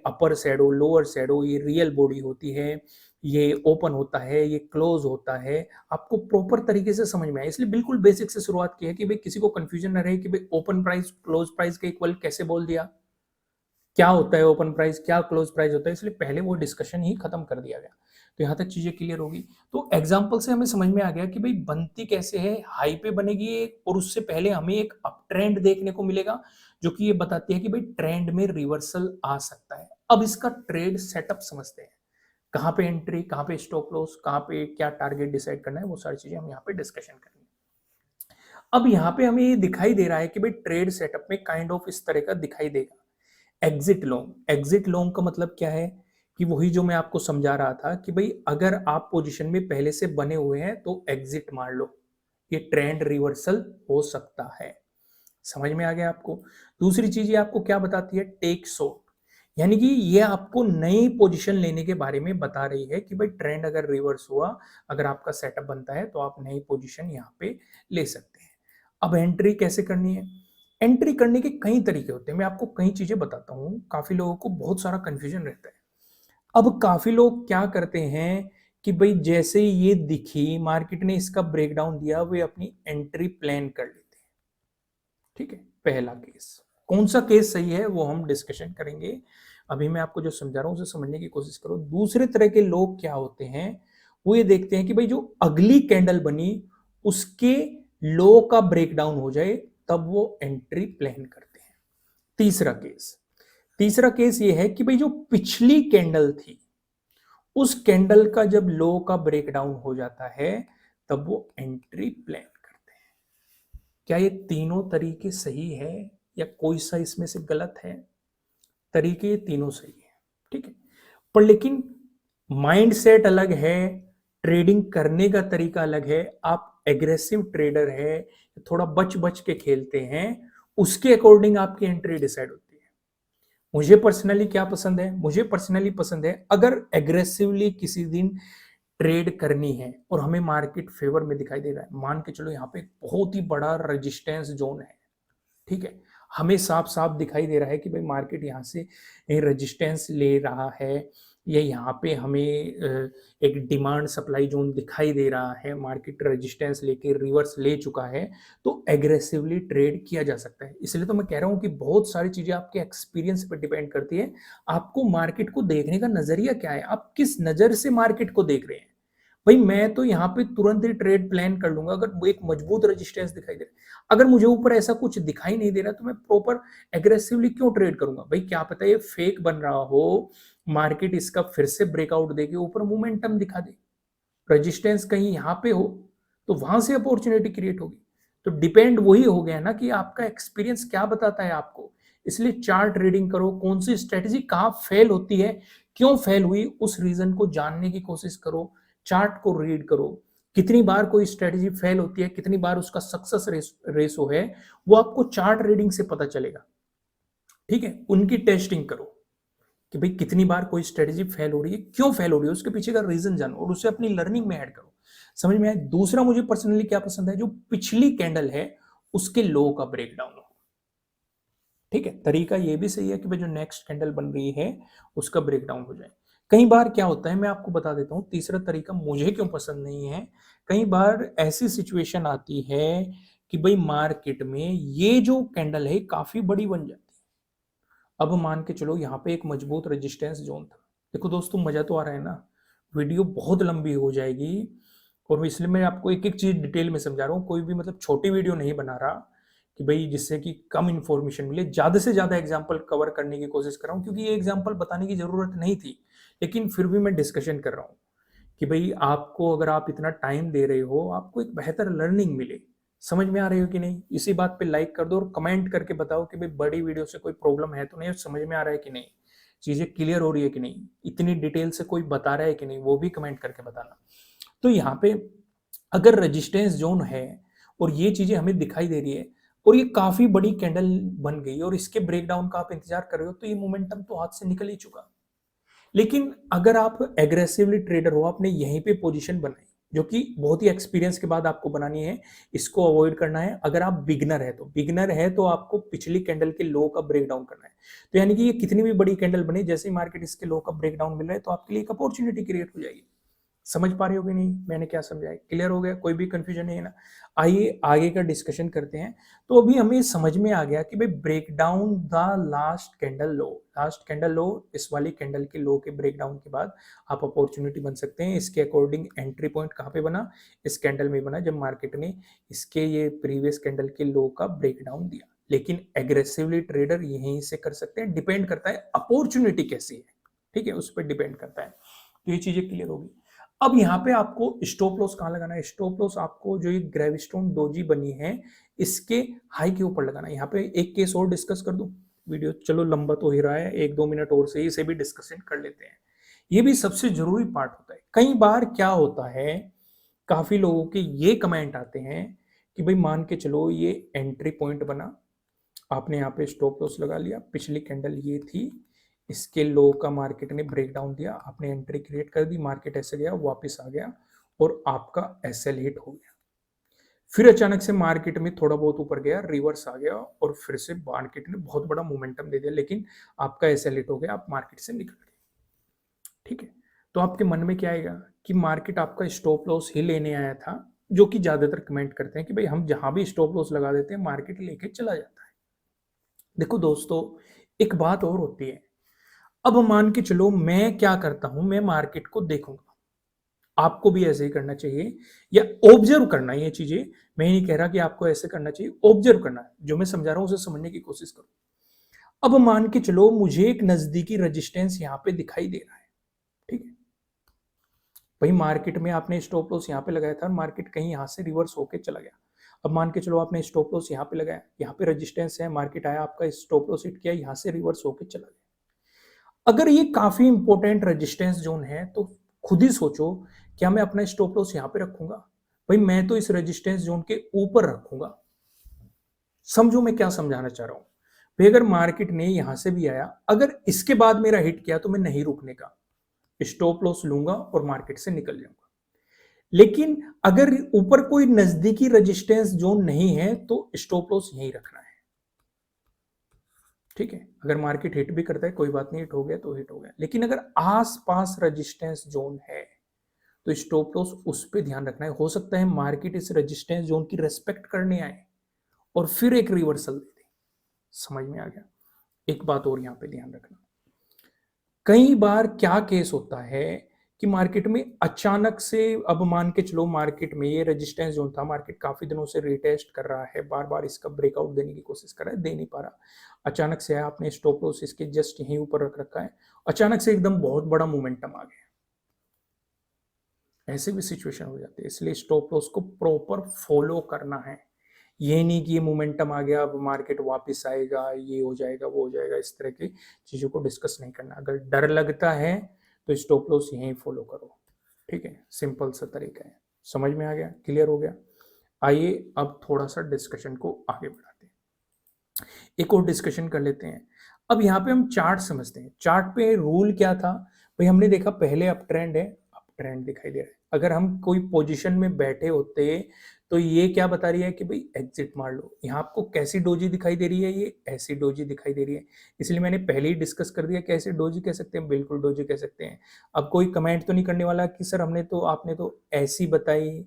अपर शैडो लोअर शैडो ये रियल बॉडी होती है, ये ओपन होता है, ये क्लोज होता है, आपको प्रॉपर तरीके से समझ में आए। इसलिए बिल्कुल बेसिक से शुरुआत की है कि भाई किसी को कंफ्यूजन न रहे कि भाई ओपन प्राइस क्लोज प्राइस के इक्वल कैसे बोल दिया, क्या होता है ओपन प्राइस, क्या क्लोज प्राइस होता है, इसलिए पहले वो डिस्कशन ही खत्म कर दिया गया। तो यहाँ तक चीजें क्लियर होगी। तो एग्जाम्पल से हमें समझ में आ गया कि भाई बनती कैसे है, हाई पे बनेगी एक, और उससे पहले हमें एक अप ट्रेंड देखने को मिलेगा, जो कि ये बताती है कि भाई ट्रेंड में रिवर्सल आ सकता है। अब इसका ट्रेड सेटअप समझते हैं, कहाँ पे एंट्री, कहाँ पे स्टॉप लॉस, कहाँ पे क्या टारगेट डिसाइड करना है, वो सारी चीजें हम यहाँ पे डिस्कशन करेंगे। अब यहाँ पे हमें ये दिखाई दे रहा है कि भाई ट्रेड सेटअप में काइंड ऑफ इस तरह का दिखाई देगा। एग्जिट लॉन्ग, एग्जिट लॉन्ग का मतलब क्या है, कि वही जो मैं आपको समझा रहा था कि भाई अगर आप पोजीशन में पहले से बने हुए हैं तो एग्जिट मार लो, ये ट्रेंड रिवर्सल हो सकता है। समझ में आ गया आपको? दूसरी चीज ये आपको क्या बताती है, टेक शॉर्ट, यानी कि ये आपको नई पोजीशन लेने के बारे में बता रही है कि भाई ट्रेंड अगर रिवर्स हुआ, अगर आपका सेटअप बनता है तो आप नई पोजीशन यहाँ पे ले सकते हैं। अब एंट्री कैसे करनी है? एंट्री करने के कई तरीके होते हैं, मैं आपको कई चीजें बताता हूँ, काफी लोगों को बहुत सारा कंफ्यूजन रहता है। अब काफी लोग क्या करते हैं कि भाई जैसे ही ये दिखी, मार्केट ने इसका ब्रेकडाउन दिया, वे अपनी एंट्री प्लान कर लेते हैं। ठीक है, पहला केस। कौन सा केस सही है वो हम डिस्कशन करेंगे, अभी मैं आपको जो समझा रहा हूं उसे समझने की कोशिश करो। दूसरे तरह के लोग क्या होते हैं, वो ये देखते हैं कि भाई जो अगली कैंडल बनी उसके लो का ब्रेकडाउन हो जाए, तब वो एंट्री प्लान करते हैं। तीसरा केस ये है कि भाई जो पिछली कैंडल थी उस कैंडल का जब लो का ब्रेकडाउन हो जाता है तब वो एंट्री प्लान करते हैं। क्या ये तीनों तरीके सही है या कोई सा इसमें से गलत है? तरीके ये तीनों सही है, ठीक है, पर लेकिन माइंडसेट अलग है, ट्रेडिंग करने का तरीका अलग है। आप एग्रेसिव ट्रेडर है, थोड़ा बच बच के खेलते हैं, उसके अकॉर्डिंग आपकी एंट्री डिसाइड होती है। मुझे पर्सनली क्या पसंद है? मुझे पर्सनली पसंद है अगर एग्रेसिवली किसी दिन ट्रेड करनी है और हमें मार्केट फेवर में दिखाई दे रहा है, मान के चलो यहाँ पे एक बहुत ही बड़ा रेजिस्टेंस जोन है, ठीक है, हमें साफ साफ दिखाई दे रहा है कि भाई मार्केट यहाँ से रेजिस्टेंस ले रहा है, या यहाँ पे हमें एक डिमांड सप्लाई जोन दिखाई दे रहा है, मार्केट रेजिस्टेंस लेके रिवर्स ले चुका है, तो एग्रेसिवली ट्रेड किया जा सकता है। इसलिए तो मैं कह रहा हूँ कि बहुत सारी चीजें आपके एक्सपीरियंस पर डिपेंड करती है। आपको मार्केट को देखने का नजरिया क्या है, आप किस नजर से मार्केट को देख रहे हैं। भाई मैं तो यहाँ पे तुरंत ही ट्रेड प्लान कर लूंगा अगर वो एक मजबूत रेजिस्टेंस दिखाई दे रहा है। अगर मुझे ऊपर ऐसा कुछ दिखाई नहीं दे रहा तो मैं प्रॉपर एग्रेसिवली क्यों ट्रेड करूंगा? भाई क्या पता ये फेक बन रहा हो, मार्केट इसका फिर से ब्रेकआउट देके ऊपर मोमेंटम दिखा दे, रेजिस्टेंस कहीं यहाँ पे हो तो वहां से अपॉर्चुनिटी क्रिएट होगी। तो डिपेंड वही हो गया ना कि आपका एक्सपीरियंस क्या बताता है आपको। इसलिए चार्ट रीडिंग करो, कौन सी स्ट्रेटेजी कहाँ फेल होती है, क्यों फेल हुई, उस रीजन को जानने की कोशिश करो, चार्ट को रीड करो। कितनी बार कोई स्ट्रेटेजी फेल होती है, कितनी बार उसका सक्सेस रेशो है, वो आपको चार्ट रीडिंग से पता चलेगा, ठीक है। उनकी टेस्टिंग करो कि भाई कितनी बार कोई स्ट्रेटेजी फेल हो रही है, क्यों फेल हो रही है, उसके पीछे का रीजन जानो और उसे अपनी लर्निंग में ऐड करो। समझ में आया? दूसरा मुझे पर्सनली क्या पसंद है, जो पिछली कैंडल है उसके लो का ब्रेकडाउन हो, ठीक है। तरीका ये भी सही है कि भाई जो नेक्स्ट कैंडल बन रही है उसका ब्रेकडाउन हो जाए। कई बार क्या होता है, मैं आपको बता देता हूं तीसरा तरीका मुझे क्यों पसंद नहीं है। कई बार ऐसी सिचुएशन आती है कि भाई मार्केट में ये जो कैंडल है काफी बड़ी बन जाती है। अब मान के चलो यहाँ पे एक मजबूत रेजिस्टेंस जोन था। देखो दोस्तों, मजा तो आ रहा है ना, वीडियो बहुत लंबी हो जाएगी और इसलिए मैं आपको एक एक चीज डिटेल में समझा रहा हूँ। कोई भी मतलब छोटी वीडियो नहीं बना रहा कि भाई जिससे कि कम इंफॉर्मेशन मिले, ज्यादा से ज्यादा एग्जाम्पल कवर करने की कोशिश कर रहा हूँ, क्योंकि ये एग्जाम्पल बताने की जरूरत नहीं थी, लेकिन फिर भी मैं डिस्कशन कर रहा हूँ कि भाई आपको अगर आप इतना टाइम दे रहे हो, आपको एक बेहतर लर्निंग मिले। समझ में आ रही हो कि नहीं? इसी बात पे लाइक कर दो और कमेंट करके बताओ कि भाई बड़ी वीडियो से कोई प्रॉब्लम है तो नहीं, समझ में आ रहा है कि नहीं, चीजें क्लियर हो रही है कि नहीं, इतनी डिटेल से कोई बता रहा है कि नहीं, वो भी कमेंट करके बताना। तो यहाँ पे अगर रेजिस्टेंस जोन है और ये चीजें हमें दिखाई दे रही है और ये काफी बड़ी कैंडल बन गई और इसके ब्रेकडाउन का आप इंतजार कर रहे हो, तो ये मोमेंटम तो हाथ से निकल ही चुका। लेकिन अगर आप एग्रेसिवली ट्रेडर हो, आपने यहीं पे पोजीशन बनाई, जो कि बहुत ही एक्सपीरियंस के बाद आपको बनानी है, इसको अवॉइड करना है। अगर आप बिगनर है तो आपको पिछली कैंडल के लो का ब्रेकडाउन करना है। तो यानी कि ये कितनी भी बड़ी कैंडल बने, जैसे ही मार्केट इसके लो का ब्रेकडाउन मिल रहा है तो आपके लिए एक अपॉर्चुनिटी क्रिएट हो जाएगी। समझ पा रहे हो कि नहीं मैंने क्या समझाया? क्लियर हो गया? कोई भी कंफ्यूजन नहीं है ना? आइए आगे का डिस्कशन करते हैं। तो अभी हमें समझ में आ गया कि भाई break down the last candle लो, इस वाली कैंडल के लो के ब्रेकडाउन के बाद आप अपॉर्चुनिटी बन सकते हैं। इसके अकॉर्डिंग एंट्री पॉइंट कहाँ पे बना? इस कैंडल में बना, जब मार्केट ने इसके ये प्रीवियस कैंडल के लो का ब्रेकडाउन दिया। लेकिन एग्रेसिवली ट्रेडर यहीं से कर सकते हैं, डिपेंड करता है अपॉर्चुनिटी कैसी है, ठीक है, उस पर डिपेंड करता है। तो ये चीजें क्लियर होगी। अब यहाँ पे आपको स्टॉप लॉस कहाँ लगाना है? स्टॉप लॉस आपको जो ये ग्रेविस्टोन डोजी बनी है इसके हाई के ऊपर लगाना है। यहाँ पे एक केस और डिस्कस कर दूं, वीडियो चलो लंबा तो ही रहा है, 1-2 मिनट और से इसे भी डिस्कशन कर लेते हैं। ये भी सबसे जरूरी पार्ट होता है। कई बार क्या होता है, काफी लोगों के ये कमेंट आते हैं कि भाई मान के चलो ये एंट्री पॉइंट बना, आपने यहाँ पे स्टॉप लॉस लगा लिया, पिछली कैंडल ये थी, इसके लो का मार्केट ने ब्रेकडाउन दिया, आपने एंट्री क्रिएट कर दी, मार्केट ऐसे गया, वापस आ गया और आपका एसएल हिट हो गया। फिर अचानक से मार्केट में थोड़ा बहुत ऊपर गया, रिवर्स आ गया और फिर से मार्केट ने बहुत बड़ा मोमेंटम दे दिया, लेकिन आपका एसएल हिट हो गया, आप मार्केट से निकल गए, ठीक है। तो आपके मन में क्या आएगा कि मार्केट आपका स्टॉप लॉस ही लेने आया था, जो कि ज्यादातर कमेंट करते हैं कि भाई हम जहां भी स्टॉप लॉस लगा देते हैं मार्केट लेके चला जाता है। देखो दोस्तों, एक बात और होती है। अब मान के चलो मैं क्या करता हूं, मैं मार्केट को देखूंगा, आपको भी ऐसे ही करना चाहिए या ऑब्जर्व करना है ये चीजें। मैं नहीं कह रहा कि आपको ऐसे करना चाहिए, ऑब्जर्व करना है, जो मैं समझा रहा हूं उसे समझने की कोशिश करो। अब मान के चलो मुझे एक नजदीकी रेजिस्टेंस यहां पे दिखाई दे रहा है, ठीक है भाई, मार्केट में आपने स्टॉप लॉस यहाँ पे लगाया था, मार्केट कहीं यहाँ से रिवर्स होके चला गया। अब मान के चलो आपने स्टॉप लॉस यहाँ पे लगाया, यहाँ पे रेजिस्टेंस है, मार्केट आया, आपका स्टॉप लॉस हिट किया, यहाँ से रिवर्स होके चला गया। अगर ये काफी इंपॉर्टेंट रेजिस्टेंस जोन है तो खुद ही सोचो, क्या मैं अपना स्टॉप लॉस यहाँ पे रखूंगा? भाई मैं तो इस रेजिस्टेंस जोन के ऊपर रखूंगा। समझो मैं क्या समझाना चाह रहा हूं। भाई अगर मार्केट ने यहां से भी आया, अगर इसके बाद मेरा हिट किया तो मैं नहीं रुकने का, स्टॉप लॉस लूंगा और मार्केट से निकल जाऊंगा। लेकिन अगर ऊपर कोई नजदीकी रेजिस्टेंस जोन नहीं है तो स्टॉप लॉस यहीं रखना है, ठीक है। अगर मार्केट हिट भी करता है कोई बात नहीं, हिट हो गया तो हिट हो गया, लेकिन अगर आसपास रेजिस्टेंस जोन है तो स्टॉप लॉस उस पर ध्यान रखना है। हो सकता है मार्केट इस रेजिस्टेंस जोन की रेस्पेक्ट करने आए और फिर एक रिवर्सल दे दे। समझ में आ गया? एक बात और यहां पे ध्यान रखना, कई बार क्या केस होता है कि मार्केट में अचानक से, अब मान के चलो मार्केट में ये रेजिस्टेंस जोन था, मार्केट काफी दिनों से रिटेस्ट कर रहा है, बार बार इसका ब्रेकआउट देने की कोशिश कर रहा है, दे नहीं पा रहा, अचानक से आया, आपने स्टॉप लॉस इसके जस्ट यहीं ऊपर रख रखा है, अचानक से एकदम बहुत बड़ा मोमेंटम आ गया, ऐसे भी सिचुएशन हो जाती है। इसलिए स्टॉप लॉस को प्रॉपर फॉलो करना है। ये नहीं कि ये मोमेंटम आ गया अब मार्केट वापस आएगा, ये हो जाएगा वो हो जाएगा, इस तरह की चीजों को डिस्कस नहीं करना। अगर डर लगता है तो स्टॉप लॉस यहीं फॉलो करो, ठीक है, सिंपल सा तरीका है। समझ में आ गया? क्लियर हो गया? आइए अब थोड़ा सा डिस्कशन को आगे बढ़ाते हैं, एक और डिस्कशन कर लेते हैं। अब यहाँ पे हम चार्ट समझते हैं। चार्ट पे रूल क्या था भाई, हमने देखा पहले अप ट्रेंड है, अप ट्रेंड दिखाई दे रहा है, अगर हम कोई पोजीशन में बैठे होते तो ये क्या बता रही है कि भाई एग्जिट मार लो। यहाँ आपको कैसी डोजी दिखाई दे रही है? ये ऐसी डोजी दिखाई दे रही है, इसलिए मैंने पहले ही डिस्कस कर दिया कैसे डोजी कह सकते हैं, बिल्कुल डोजी कह सकते हैं। अब कोई कमेंट तो नहीं करने वाला कि सर हमने तो, आपने तो ऐसी बताई,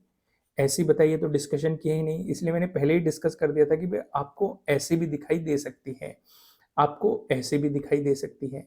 ऐसी बताइए, तो डिस्कशन किया ही नहीं, इसलिए मैंने पहले ही डिस्कस कर दिया था कि भाई आपको ऐसी भी दिखाई दे सकती है, आपको ऐसे भी दिखाई दे सकती है।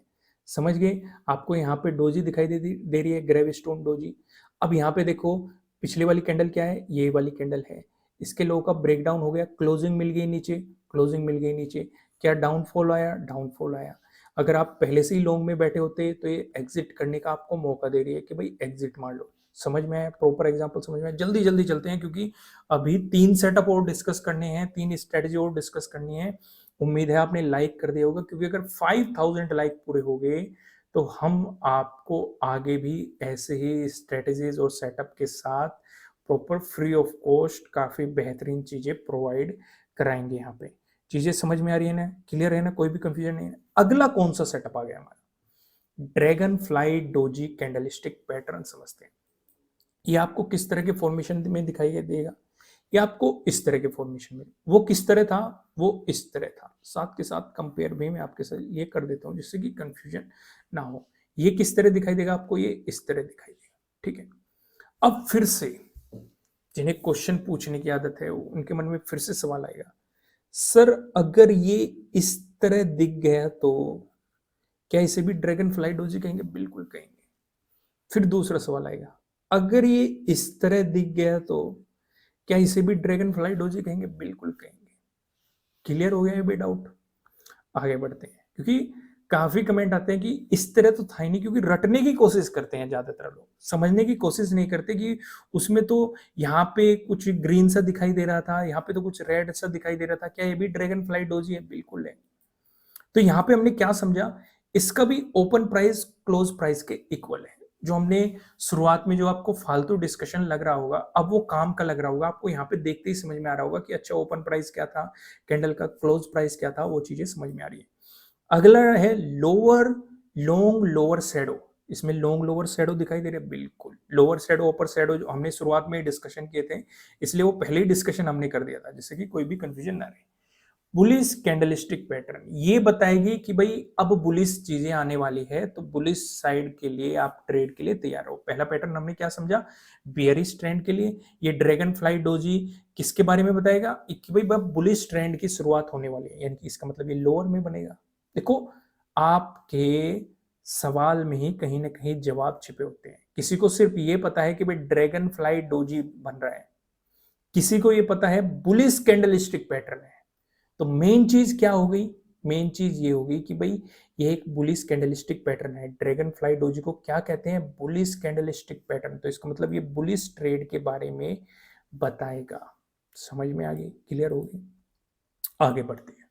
समझ गए? आपको यहाँ पे डोजी दिखाई दे रही है, ग्रेवस्टोन डोजी। अब यहाँ पे देखो पिछले वाली कैंडल क्या है, ये वाली कैंडल है, इसके लो का ब्रेकडाउन हो गया, क्लोजिंग मिल गई नीचे, क्लोजिंग मिल गई नीचे, क्या डाउनफॉल आया? डाउनफॉल आया। अगर आप पहले से ही लॉन्ग में बैठे होते तो ये एग्जिट करने का आपको मौका दे रही है कि भाई एग्जिट मार लो। समझ में आया? प्रॉपर एग्जांपल समझ में आया? जल्दी जल्दी चलते हैं क्योंकि अभी 3 सेटअप और डिस्कस करने हैं, 3 स्ट्रेटेजी और डिस्कस करनी है। उम्मीद है आपने लाइक कर दिया होगा, क्योंकि अगर 5000 लाइक पूरे हो गए तो हम आपको आगे भी ऐसे ही स्ट्रेटेजीज और सेटअप के साथ प्रॉपर फ्री ऑफ कॉस्ट काफी बेहतरीन चीजें प्रोवाइड कराएंगे। यहाँ पे चीजें समझ में आ रही है ना? क्लियर है ना? कोई भी कंफ्यूजन नहीं है? अगला कौन सा सेटअप आ गया हमारा? Dragon fly doji candlestick pattern समझते हैं। ये आपको किस तरह के फॉर्मेशन में दिखाई देगा? ये आपको इस तरह के फॉर्मेशन में, वो किस तरह था, वो इस तरह था। साथ के साथ कंपेयर भी मैं आपके साथ ये कर देता हूं जिससे कि कंफ्यूजन ना हो। ये किस तरह दिखाई देगा आपको? ये इस तरह दिखाई देगा, ठीक है। अब फिर से जिन्हें क्वेश्चन पूछने की आदत है उनके मन में फिर से सवाल आएगा, सर अगर ये इस तरह दिख गया तो क्या इसे भी ड्रैगन फ्लाई डोजी कहेंगे? बिल्कुल कहेंगे। फिर दूसरा सवाल आएगा, अगर ये इस तरह दिख गया तो क्या इसे भी ड्रैगन फ्लाई डोजी कहेंगे? बिल्कुल कहेंगे। क्लियर हो गया ये भी डाउट? आगे बढ़ते हैं, क्योंकि काफी कमेंट आते हैं कि इस तरह तो था ही नहीं, क्योंकि रटने की कोशिश करते हैं ज्यादातर लोग, समझने की कोशिश नहीं करते कि उसमें तो यहाँ पे कुछ ग्रीन सा दिखाई दे रहा था, यहाँ पे तो कुछ रेड सा दिखाई दे रहा था, क्या ये भी ड्रैगन फ्लाई डोजी है? बिल्कुल है। तो यहाँ पे हमने क्या समझा, इसका भी ओपन प्राइस क्लोज प्राइस के इक्वल है। जो हमने शुरुआत में जो आपको फालतू डिस्कशन लग रहा होगा, अब वो काम का लग रहा होगा आपको, यहाँ पे देखते ही समझ में आ रहा होगा कि अच्छा ओपन प्राइस क्या था, कैंडल का क्लोज प्राइस क्या था, वो चीजें समझ में आ रही है। अगला है लोअर लॉन्ग लोअर शेडो। इसमें लॉन्ग लोअर शेडो दिखाई दे रहा है, बिल्कुल। लोअर शेडो अपर शेडो जो हमने शुरुआत में डिस्कशन किए थे, इसलिए वो पहले ही डिस्कशन हमने कर दिया था, जिससे कि कोई भी कंफ्यूजन ना रहे। बुलिश कैंडलस्टिक पैटर्न ये बताएगी कि भाई अब बुलिश चीजें आने वाली है, तो बुलिश साइड के लिए आप ट्रेड के लिए तैयार हो। पहला पैटर्न हमने क्या समझा, बियरिश ट्रेंड के लिए। ये ड्रैगन फ्लाई डोजी किसके बारे में बताएगा कि भाई बुलिश ट्रेंड की शुरुआत होने वाली है, यानी कि इसका मतलब ये लोअर में बनेगा। देखो आपके सवाल में ही कहीं ना कहीं जवाब छिपे होते हैं। किसी को सिर्फ ये पता है कि भाई ड्रैगन फ्लाई डोजी बन रहा है, किसी को ये पता है बुलिश कैंडलस्टिक पैटर्न है। तो मेन चीज क्या हो गई, मेन चीज ये होगी कि भाई ये एक बुलिश कैंडलस्टिक पैटर्न है। ड्रैगन फ्लाई डोजी को क्या कहते हैं? Bullish candlestick pattern. तो इसका मतलब ये बुलिश ट्रेड के बारे में बताएगा। समझ में आ गई? क्लियर होगी? आगे बढ़ते हैं।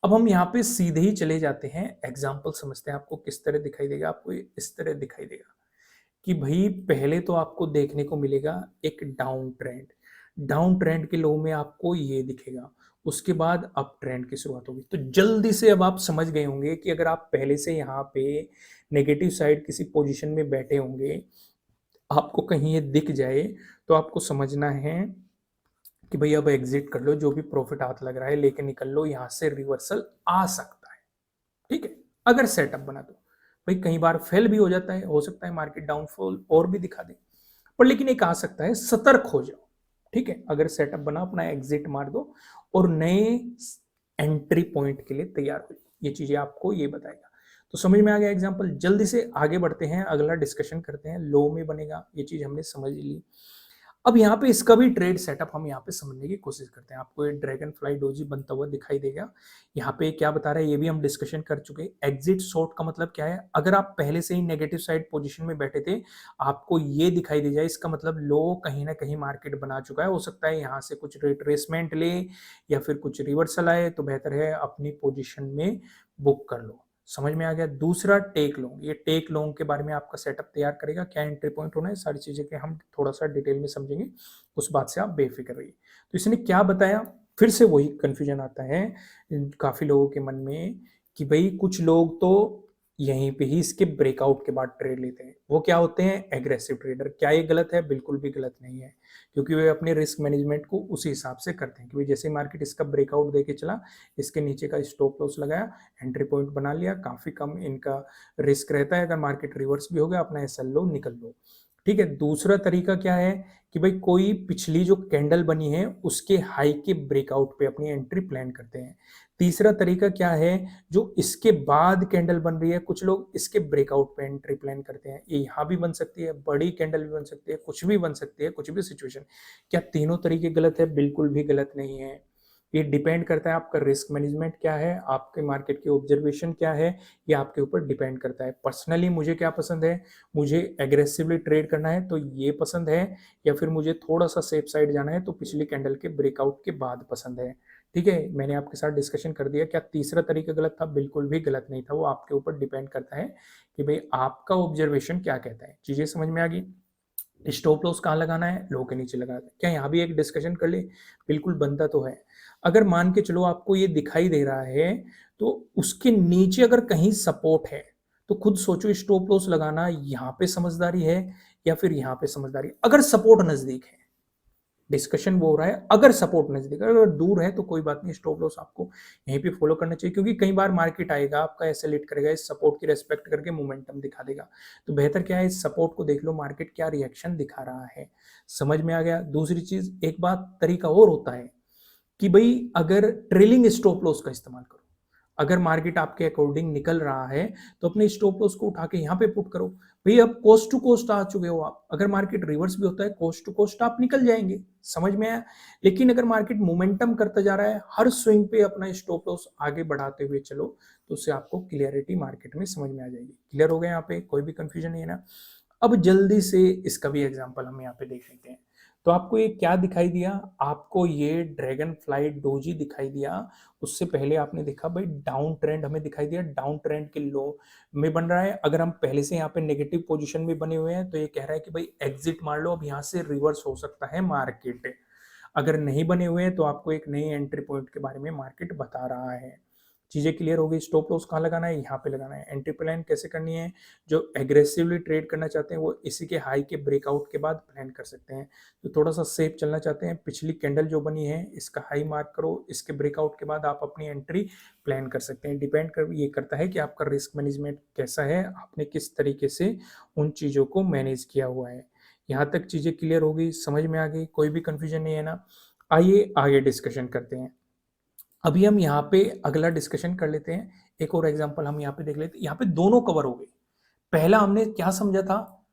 अब हम यहाँ पे सीधे ही चले जाते हैं, एग्जाम्पल समझते हैं। आपको किस तरह दिखाई देगा? आपको ये इस तरह दिखाई देगा कि भाई पहले तो आपको देखने को मिलेगा एक डाउन ट्रेंड। डाउन ट्रेंड के लो में आपको ये दिखेगा, उसके बाद अप ट्रेंड की शुरुआत होगी। तो जल्दी से अब आप समझ गए होंगे कि अगर आप पहले से यहाँ पे नेगेटिव साइड किसी पोजीशन में बैठे होंगे, आपको कहीं ये दिख जाए, तो आपको समझना है कि भाई अब एग्जिट कर लो, जो भी प्रॉफिट हाथ लग रहा है लेके निकल लो, यहां से रिवर्सल आ सकता है। ठीक है, अगर सेटअप बना दो। भाई कई बार फेल भी हो जाता है, हो सकता है मार्केट डाउनफॉल और भी दिखा दे, पर लेकिन एक आ सकता है, सतर्क हो जाओ। ठीक है, अगर सेटअप बना, अपना एग्जिट मार दो और नए एंट्री पॉइंट के लिए तैयार हो जाओ। ये चीजें आपको ये बताएगा। तो समझ में आ गया एग्जांपल? जल्दी से आगे बढ़ते हैं, अगला डिस्कशन करते हैं। लो में बनेगा, ये चीज हमने समझ ली। अब यहाँ पे इसका भी ट्रेड सेटअप हम यहाँ पे समझने की कोशिश करते हैं। आपको ये ड्रैगन फ्लाई डोजी बनता हुआ दिखाई देगा। यहाँ पे क्या बता रहा है ये भी हम डिस्कशन कर चुके हैं। एग्जिट शॉर्ट का मतलब क्या है? अगर आप पहले से ही नेगेटिव साइड पोजीशन में बैठे थे, आपको ये दिखाई दे जाए, इसका मतलब लो कहीं ना कहीं मार्केट बना चुका है। हो सकता है यहाँ से कुछ रिट्रेसमेंट ले या फिर कुछ रिवर्सल आए, तो बेहतर है अपनी पोजिशन में बुक कर लो। समझ में आ गया? दूसरा टेक लॉन्ग। ये टेक लॉन्ग के बारे में आपका सेटअप तैयार करेगा, क्या एंट्री पॉइंट होना है, सारी चीजें के हम थोड़ा सा डिटेल में समझेंगे। उस बात से आप बेफिक्र रहिए। तो इसने क्या बताया? फिर से वही कंफ्यूजन आता है काफी लोगों के मन में कि भाई कुछ लोग तो यहीं पे ही इसके ब्रेकआउट के बाद ट्रेड लेते हैं। वो क्या होते हैं? Aggressive trader. क्या ये गलत है? बिल्कुल भी गलत नहीं है, क्योंकि वे अपने रिस्क मैनेजमेंट को उसी हिसाब से करते हैं कि भाई जैसे मार्केट इसका ब्रेकआउट देके चला, इसके नीचे का स्टॉप लॉस लगाया, एंट्री पॉइंट बना लिया, काफी कम इनका रिस्क रहता है। अगर मार्केट रिवर्स भी हो गया, अपना एसएल लो निकल लो। ठीक है। दूसरा तरीका क्या है कि भाई कोई पिछली जो कैंडल बनी है उसके हाई के ब्रेकआउट पे अपनी एंट्री प्लान करते हैं। तीसरा तरीका क्या है? जो इसके बाद कैंडल बन रही है, कुछ लोग इसके ब्रेकआउट पे एंट्री प्लान करते हैं। ये यहां भी बन सकती है, बड़ी कैंडल भी बन सकती है, कुछ भी बन सकती है, कुछ भी सिचुएशन। क्या तीनों तरीके गलत है? बिल्कुल भी गलत नहीं है। ये डिपेंड करता है आपका रिस्क मैनेजमेंट क्या है, आपके मार्केट की ऑब्जर्वेशन क्या है, ये आपके ऊपर डिपेंड करता है। पर्सनली मुझे क्या पसंद है? मुझे एग्रेसिवली ट्रेड करना है तो ये पसंद है, या फिर मुझे थोड़ा सा सेफ साइड जाना है तो पिछली कैंडल के ब्रेकआउट के बाद पसंद है। ठीक है, मैंने आपके साथ डिस्कशन कर दिया। क्या तीसरा तरीका गलत था? बिल्कुल भी गलत नहीं था। वो आपके ऊपर डिपेंड करता है कि भाई आपका ऑब्जर्वेशन क्या कहता है। चीजें समझ में आ गई? स्टॉप लॉस कहाँ लगाना है? लो के नीचे लगाना है। क्या यहाँ भी एक डिस्कशन कर ले? बिल्कुल बनता तो है। अगर मान के चलो आपको ये दिखाई दे रहा है, तो उसके नीचे अगर कहीं सपोर्ट है, तो खुद सोचो स्टॉप लॉस लगाना यहाँ पे समझदारी है या फिर यहाँ पे समझदारी। अगर सपोर्ट नजदीक है, डिस्कशन वो हो रहा है, अगर सपोर्ट नजदीक है, अगर दूर है तो कोई बात नहीं, स्टॉप लॉस आपको यहीं पे फॉलो करना चाहिए, क्योंकि कई बार मार्केट आएगा, आपका ऐसे लेट करेगा, इस सपोर्ट की रेस्पेक्ट करके मोमेंटम दिखा देगा। तो बेहतर क्या है, इस सपोर्ट को देख लो, मार्केट क्या रिएक्शन दिखा रहा है। समझ में आ गया? दूसरी चीज, एक बात तरीका और होता है कि भाई अगर ट्रेलिंग स्टॉप लॉस का इस्तेमाल करो। अगर मार्केट आपके अकॉर्डिंग निकल रहा है तो अपने स्टॉप लॉस को उठा के यहाँ पे पुट करो। भाई अब कोस्ट टू कोस्ट आ चुके हो आप, अगर मार्केट रिवर्स भी होता है कोस्ट टू कोस्ट आप निकल जाएंगे। समझ में आया? लेकिन अगर मार्केट मोमेंटम करता जा रहा है, हर स्विंग पे अपना स्टॉप लॉस आगे बढ़ाते हुए चलो, तो उससे आपको क्लियरिटी मार्केट में समझ में आ जाएगी। क्लियर हो गया? यहाँ पे कोई भी कंफ्यूजन नहीं है ना? अब जल्दी से इसका भी एग्जाम्पल हम यहाँ पे देख लेते हैं। तो आपको ये क्या दिखाई दिया? आपको ये ड्रैगन फ्लाई डोजी दिखाई दिया। उससे पहले आपने देखा भाई डाउन ट्रेंड हमें दिखाई दिया, डाउन ट्रेंड के लो में बन रहा है। अगर हम पहले से यहाँ पे नेगेटिव पोजीशन में बने हुए हैं तो ये कह रहा है कि भाई एग्जिट मार लो, अब यहाँ से रिवर्स हो सकता है मार्केट। अगर नहीं बने हुए हैं तो आपको एक नई एंट्री पॉइंट के बारे में मार्केट बता रहा है। चीजें क्लियर हो गई? स्टॉप लॉस कहाँ लगाना है? यहाँ पे लगाना है। एंट्री प्लान कैसे करनी है? जो एग्रेसिवली ट्रेड करना चाहते हैं वो इसी के हाई के ब्रेकआउट के बाद प्लान कर सकते हैं। तो थोड़ा सा सेफ चलना चाहते हैं, पिछली कैंडल जो बनी है इसका हाई मार्क करो, इसके ब्रेकआउट के बाद आप अपनी एंट्री प्लान कर सकते हैं। डिपेंड कर ये करता है कि आपका रिस्क मैनेजमेंट कैसा है, आपने किस तरीके से उन चीजों को मैनेज किया हुआ है। यहाँ तक चीजें क्लियर हो गई? समझ में आ गई? कोई भी कंफ्यूजन नहीं है ना? आइए आगे डिस्कशन करते हैं। अभी हम यहाँ पे अगला डिस्कशन कर लेते हैं। एक और एग्जांपल हम यहाँ पे देख लेते हैं। यहाँ पे दोनों कवर हो गए। पहला हमने क्या समझा था?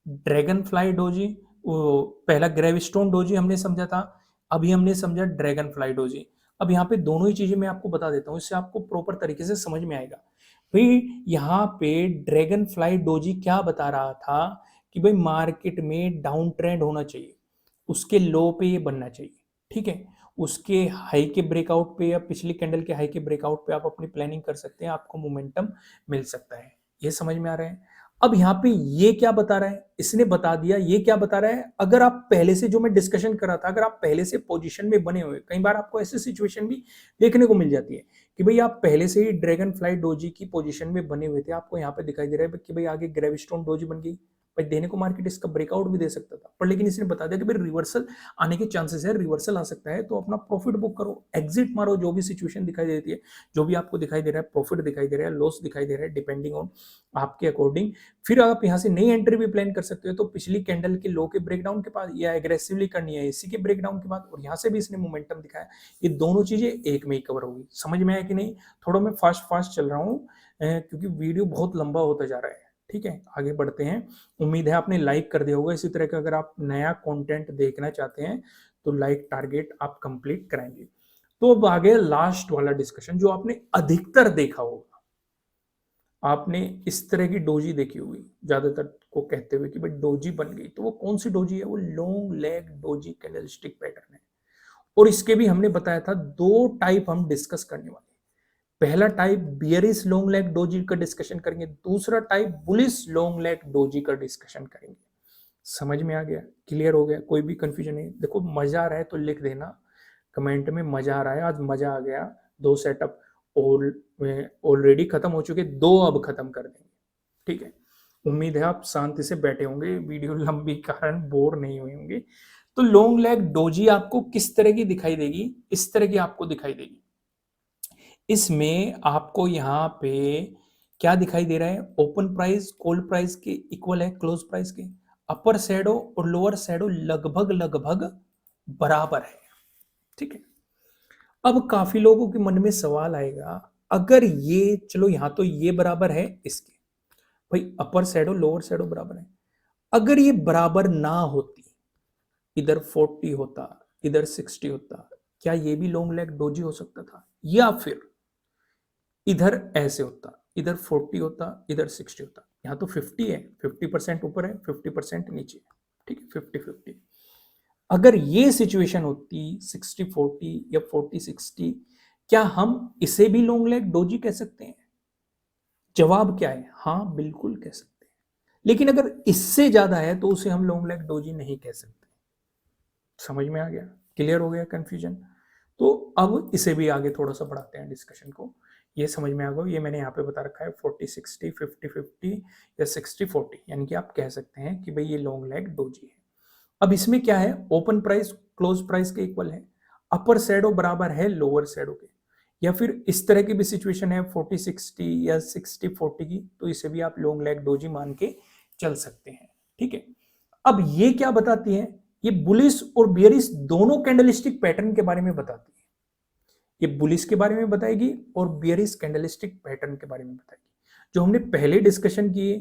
ड्रैगन फ्लाई डोजी, वो पहला ग्रेविस्टोन डोजी हमने समझा था। अभी हमने समझा ड्रैगन फ्लाई डोजी। अब यहाँ पे दोनों ही चीजें मैं आपको बता देता हूँ, इससे आपको प्रॉपर तरीके से समझ में आएगा। भाई यहाँ पे ड्रैगन फ्लाई डोजी क्या बता रहा था कि भाई मार्केट में डाउन ट्रेंड होना चाहिए, उसके लो पे ये बनना चाहिए, ठीक है। उसके हाई के ब्रेकआउट पे या पिछली कैंडल के हाई के ब्रेकआउट पे आप अपनी प्लानिंग कर सकते हैं, आपको मोमेंटम मिल सकता है। ये समझ में आ रहा है। अब यहाँ पे ये क्या बता रहा है, इसने बता दिया, ये क्या बता रहा है, अगर आप पहले से, जो मैं डिस्कशन कर रहा था, अगर आप पहले से पोजीशन में बने हुए, कई बार आपको ऐसी सिचुएशन भी देखने को मिल जाती है कि भाई आप पहले से ही ड्रैगन फ्लाई डोजी की पोजीशन में बने हुए थे, आपको यहाँ पे दिखाई दे रहा है कि भाई आगे ग्रेविस्टोन डोजी बन गई, भाई देने को मार्केट इसका ब्रेकआउट भी दे सकता था, पर लेकिन इसने बता दिया कि भाई रिवर्सल आने के चांसेस है, रिवर्सल आ सकता है, तो अपना प्रॉफिट बुक करो, एग्जिट मारो, जो भी सिचुएशन दिखाई देती है, जो भी आपको दिखाई दे रहा है, प्रॉफिट दिखाई दे रहा है, लॉस दिखाई दे रहा है, डिपेंडिंग ऑन आपके अकॉर्डिंग। फिर आप यहाँ से नई एंट्री भी प्लान कर सकते हो, तो पिछली कैंडल के लो के ब्रेकडाउन के बाद या एग्रेसिवली करनी है इसी के ब्रेकडाउन के बाद, और यहाँ से भी इसने मोमेंटम दिखाया, ये दोनों चीजें एक में ही कवर होगी। समझ में आया कि नहीं? थोड़ा मैं फास्ट चल रहा हूँ क्योंकि वीडियो बहुत लंबा होता जा रहा है, ठीक है। आगे बढ़ते हैं। उम्मीद है आपने लाइक कर दिया होगा। इसी तरह का अगर आप नया कंटेंट देखना चाहते हैं तो लाइक टारगेट आप कंप्लीट कराएंगे। तो अब आ गया लास्ट वाला डिस्कशन, जो आपने अधिकतर देखा होगा। आपने इस तरह की डोजी देखी होगी ज्यादातर को कहते हुए कि भाई डोजी बन गई, तो वो कौन सी डोजी है? वो long leg doji candlestick pattern है। और इसके भी हमने बताया था दो टाइप हम डिस्कस करने वाले। पहला type bearish long leg doji का डिस्कशन करेंगे, दूसरा type bullish long leg doji का डिस्कशन करेंगे। समझ में आ गया? क्लियर हो गया? कोई भी कंफ्यूजन नहीं? देखो मजा आ रहा है तो लिख देना कमेंट में, मजा आ रहा है, आज मजा आ गया। दो सेटअप ऑलरेडी खत्म हो चुके, दो अब खत्म कर देंगे, ठीक है। उम्मीद है आप शांति से बैठे होंगे, वीडियो लंबी कारण बोर नहीं हुए होंगे। तो लॉन्ग लेग डोजी आपको किस तरह की दिखाई देगी? इस तरह की आपको दिखाई देगी। इसमें आपको यहाँ पे क्या दिखाई दे रहा है? ओपन प्राइस कॉल प्राइस के इक्वल है, क्लोज प्राइस के। अपर शैडो और लोअर शैडो लगभग लगभग बराबर है, ठीक है। अब काफी लोगों के मन में सवाल आएगा, अगर ये, चलो यहां तो ये बराबर है इसके, भाई अपर शैडो लोअर शैडो बराबर है, अगर ये बराबर ना होती, इधर 40 होता, इधर 60 होता, क्या ये भी लॉन्ग लेग डोजी हो सकता था? या फिर इधर ऐसे होता, इधर 40 होता, इधर 60 होता। यहाँ तो 50 है, 50% ऊपर है, 50% नीचे है, ठीक है, 50-50। अगर ये सिचुएशन होती 60-40 या 40-60, क्या हम इसे भी लॉन्ग लेग डोजी कह सकते हैं? जवाब क्या है? हाँ बिल्कुल कह सकते हैं। लेकिन अगर इससे ज्यादा है तो उसे हम लॉन्ग लेग डोजी नहीं कह सकते। समझ में आ गया? क्लियर हो गया कंफ्यूजन? तो अब इसे भी आगे थोड़ा सा बढ़ाते हैं डिस्कशन को। ये समझ में आ गया, ये मैंने यहाँ पे बता रखा है 40-60, 50-50 या 60-40, यानी कि आप कह सकते हैं कि भाई ये लॉन्ग लेग डोजी है। अब इसमें क्या है? ओपन प्राइस क्लोज प्राइस के इक्वल है, अपर शैडो बराबर है लोअर शैडो के, या फिर इस तरह की भी सिचुएशन है 40-60 या 60-40 की, तो इसे भी आप लॉन्ग लेग डोजी मान के चल सकते हैं, ठीक है। अब ये क्या बताती है? ये बुलिश और बियरिश दोनों कैंडलस्टिक पैटर्न के बारे में बताती है। ये बुलिश के बारे में बताएगी और बियरिश कैंडलस्टिक पैटर्न के बारे में बताएगी। जो हमने पहले डिस्कशन किए,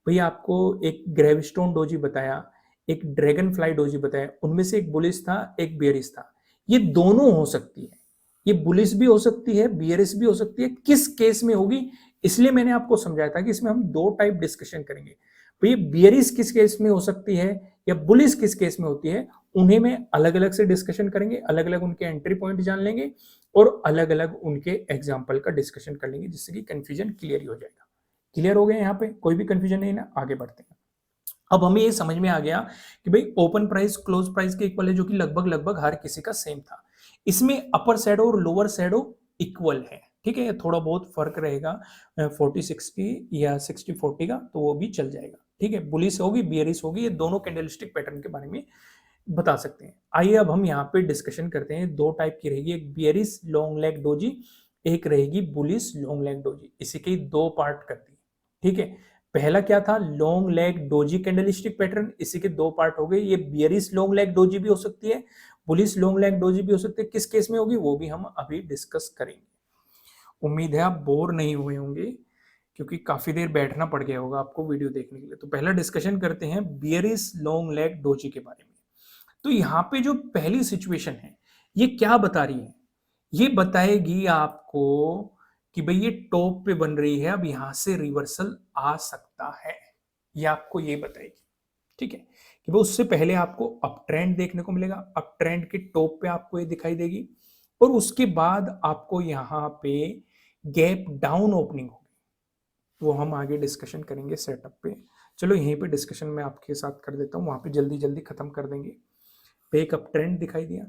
भैया आपको एक ग्रेविस्टोन डोजी बताया, एक ड्रैगन फ्लाई डोजी बताया, उनमें से एक बुलिश था, एक बियरिश था। ये दोनों हो सकती है, ये बुलिश भी हो सकती है, बियरिश भी हो सकती है। किस केस में होगी, इसलिए मैंने आपको समझाया था कि इसमें हम दो टाइप डिस्कशन करेंगे। ये बियरिश किस केस में हो सकती है या बुलिश किस केस में होती है, उन्हें में अलग अलग से डिस्कशन करेंगे, अलग अलग उनके एंट्री पॉइंट जान लेंगे और अलग अलग उनके एग्जाम्पल का डिस्कशन कर लेंगे, जिससे कि कंफ्यूजन क्लियर ही हो जाएगा। क्लियर हो गया? यहाँ पे कोई भी कंफ्यूजन नहीं ना? आगे बढ़ते हैं। अब हमें ये समझ में आ गया कि भाई ओपन प्राइस क्लोज प्राइस के इक्वल है, जो कि लगभग लगभग हर किसी का सेम था। इसमें अपर शैडो और लोअर शैडो इक्वल है, ठीक है। थोड़ा बहुत फर्क रहेगा 40-60 या 60-40 का, तो वो भी चल जाएगा, ठीक है। बुलिश होगी, बियरिश होगी, ये दोनों कैंडलस्टिक पैटर्न के बारे में बता सकते हैं। आइए अब हम यहाँ पे डिस्कशन करते हैं। दो टाइप की रहेगी, एक बियरिश लॉन्ग लेग डोजी, एक रहेगी बुलिश लॉन्ग लेग डोजी। इसी के दो पार्ट करती है, ठीक है। पहला क्या था? Long leg doji candlestick pattern, इसी के दो पार्ट हो गए। ये बियरिश लॉन्ग लेग डोजी भी हो सकती है, बुलिश लॉन्ग लेग डोजी भी हो सकती है। किस केस में होगी वो भी हम अभी डिस्कस करेंगे। उम्मीद है आप बोर नहीं हुए होंगे, क्योंकि काफी देर बैठना पड़ गया होगा आपको वीडियो देखने के लिए। तो पहला डिस्कशन करते हैं बियरिश लॉन्ग लेग डोजी के बारे में। तो यहाँ पे जो पहली सिचुएशन है, ये क्या बता रही है? ये बताएगी आपको कि भाई ये टॉप पे बन रही है, अब यहां से रिवर्सल आ सकता है। ये आपको ये बताएगी, ठीक है, कि वो उससे पहले आपको अप ट्रेंड देखने को मिलेगा, अप ट्रेंड के टॉप पे आपको ये दिखाई देगी, और उसके बाद आपको यहाँ पे गैप डाउन ओपनिंग होगी। वो हम आगे डिस्कशन करेंगे सेटअप पे। चलो यहीं पे डिस्कशन मैं आपके साथ कर देता हूँ, वहां पे जल्दी जल्दी खत्म कर देंगे। पे एक अप ट्रेंड दिखाई दिया,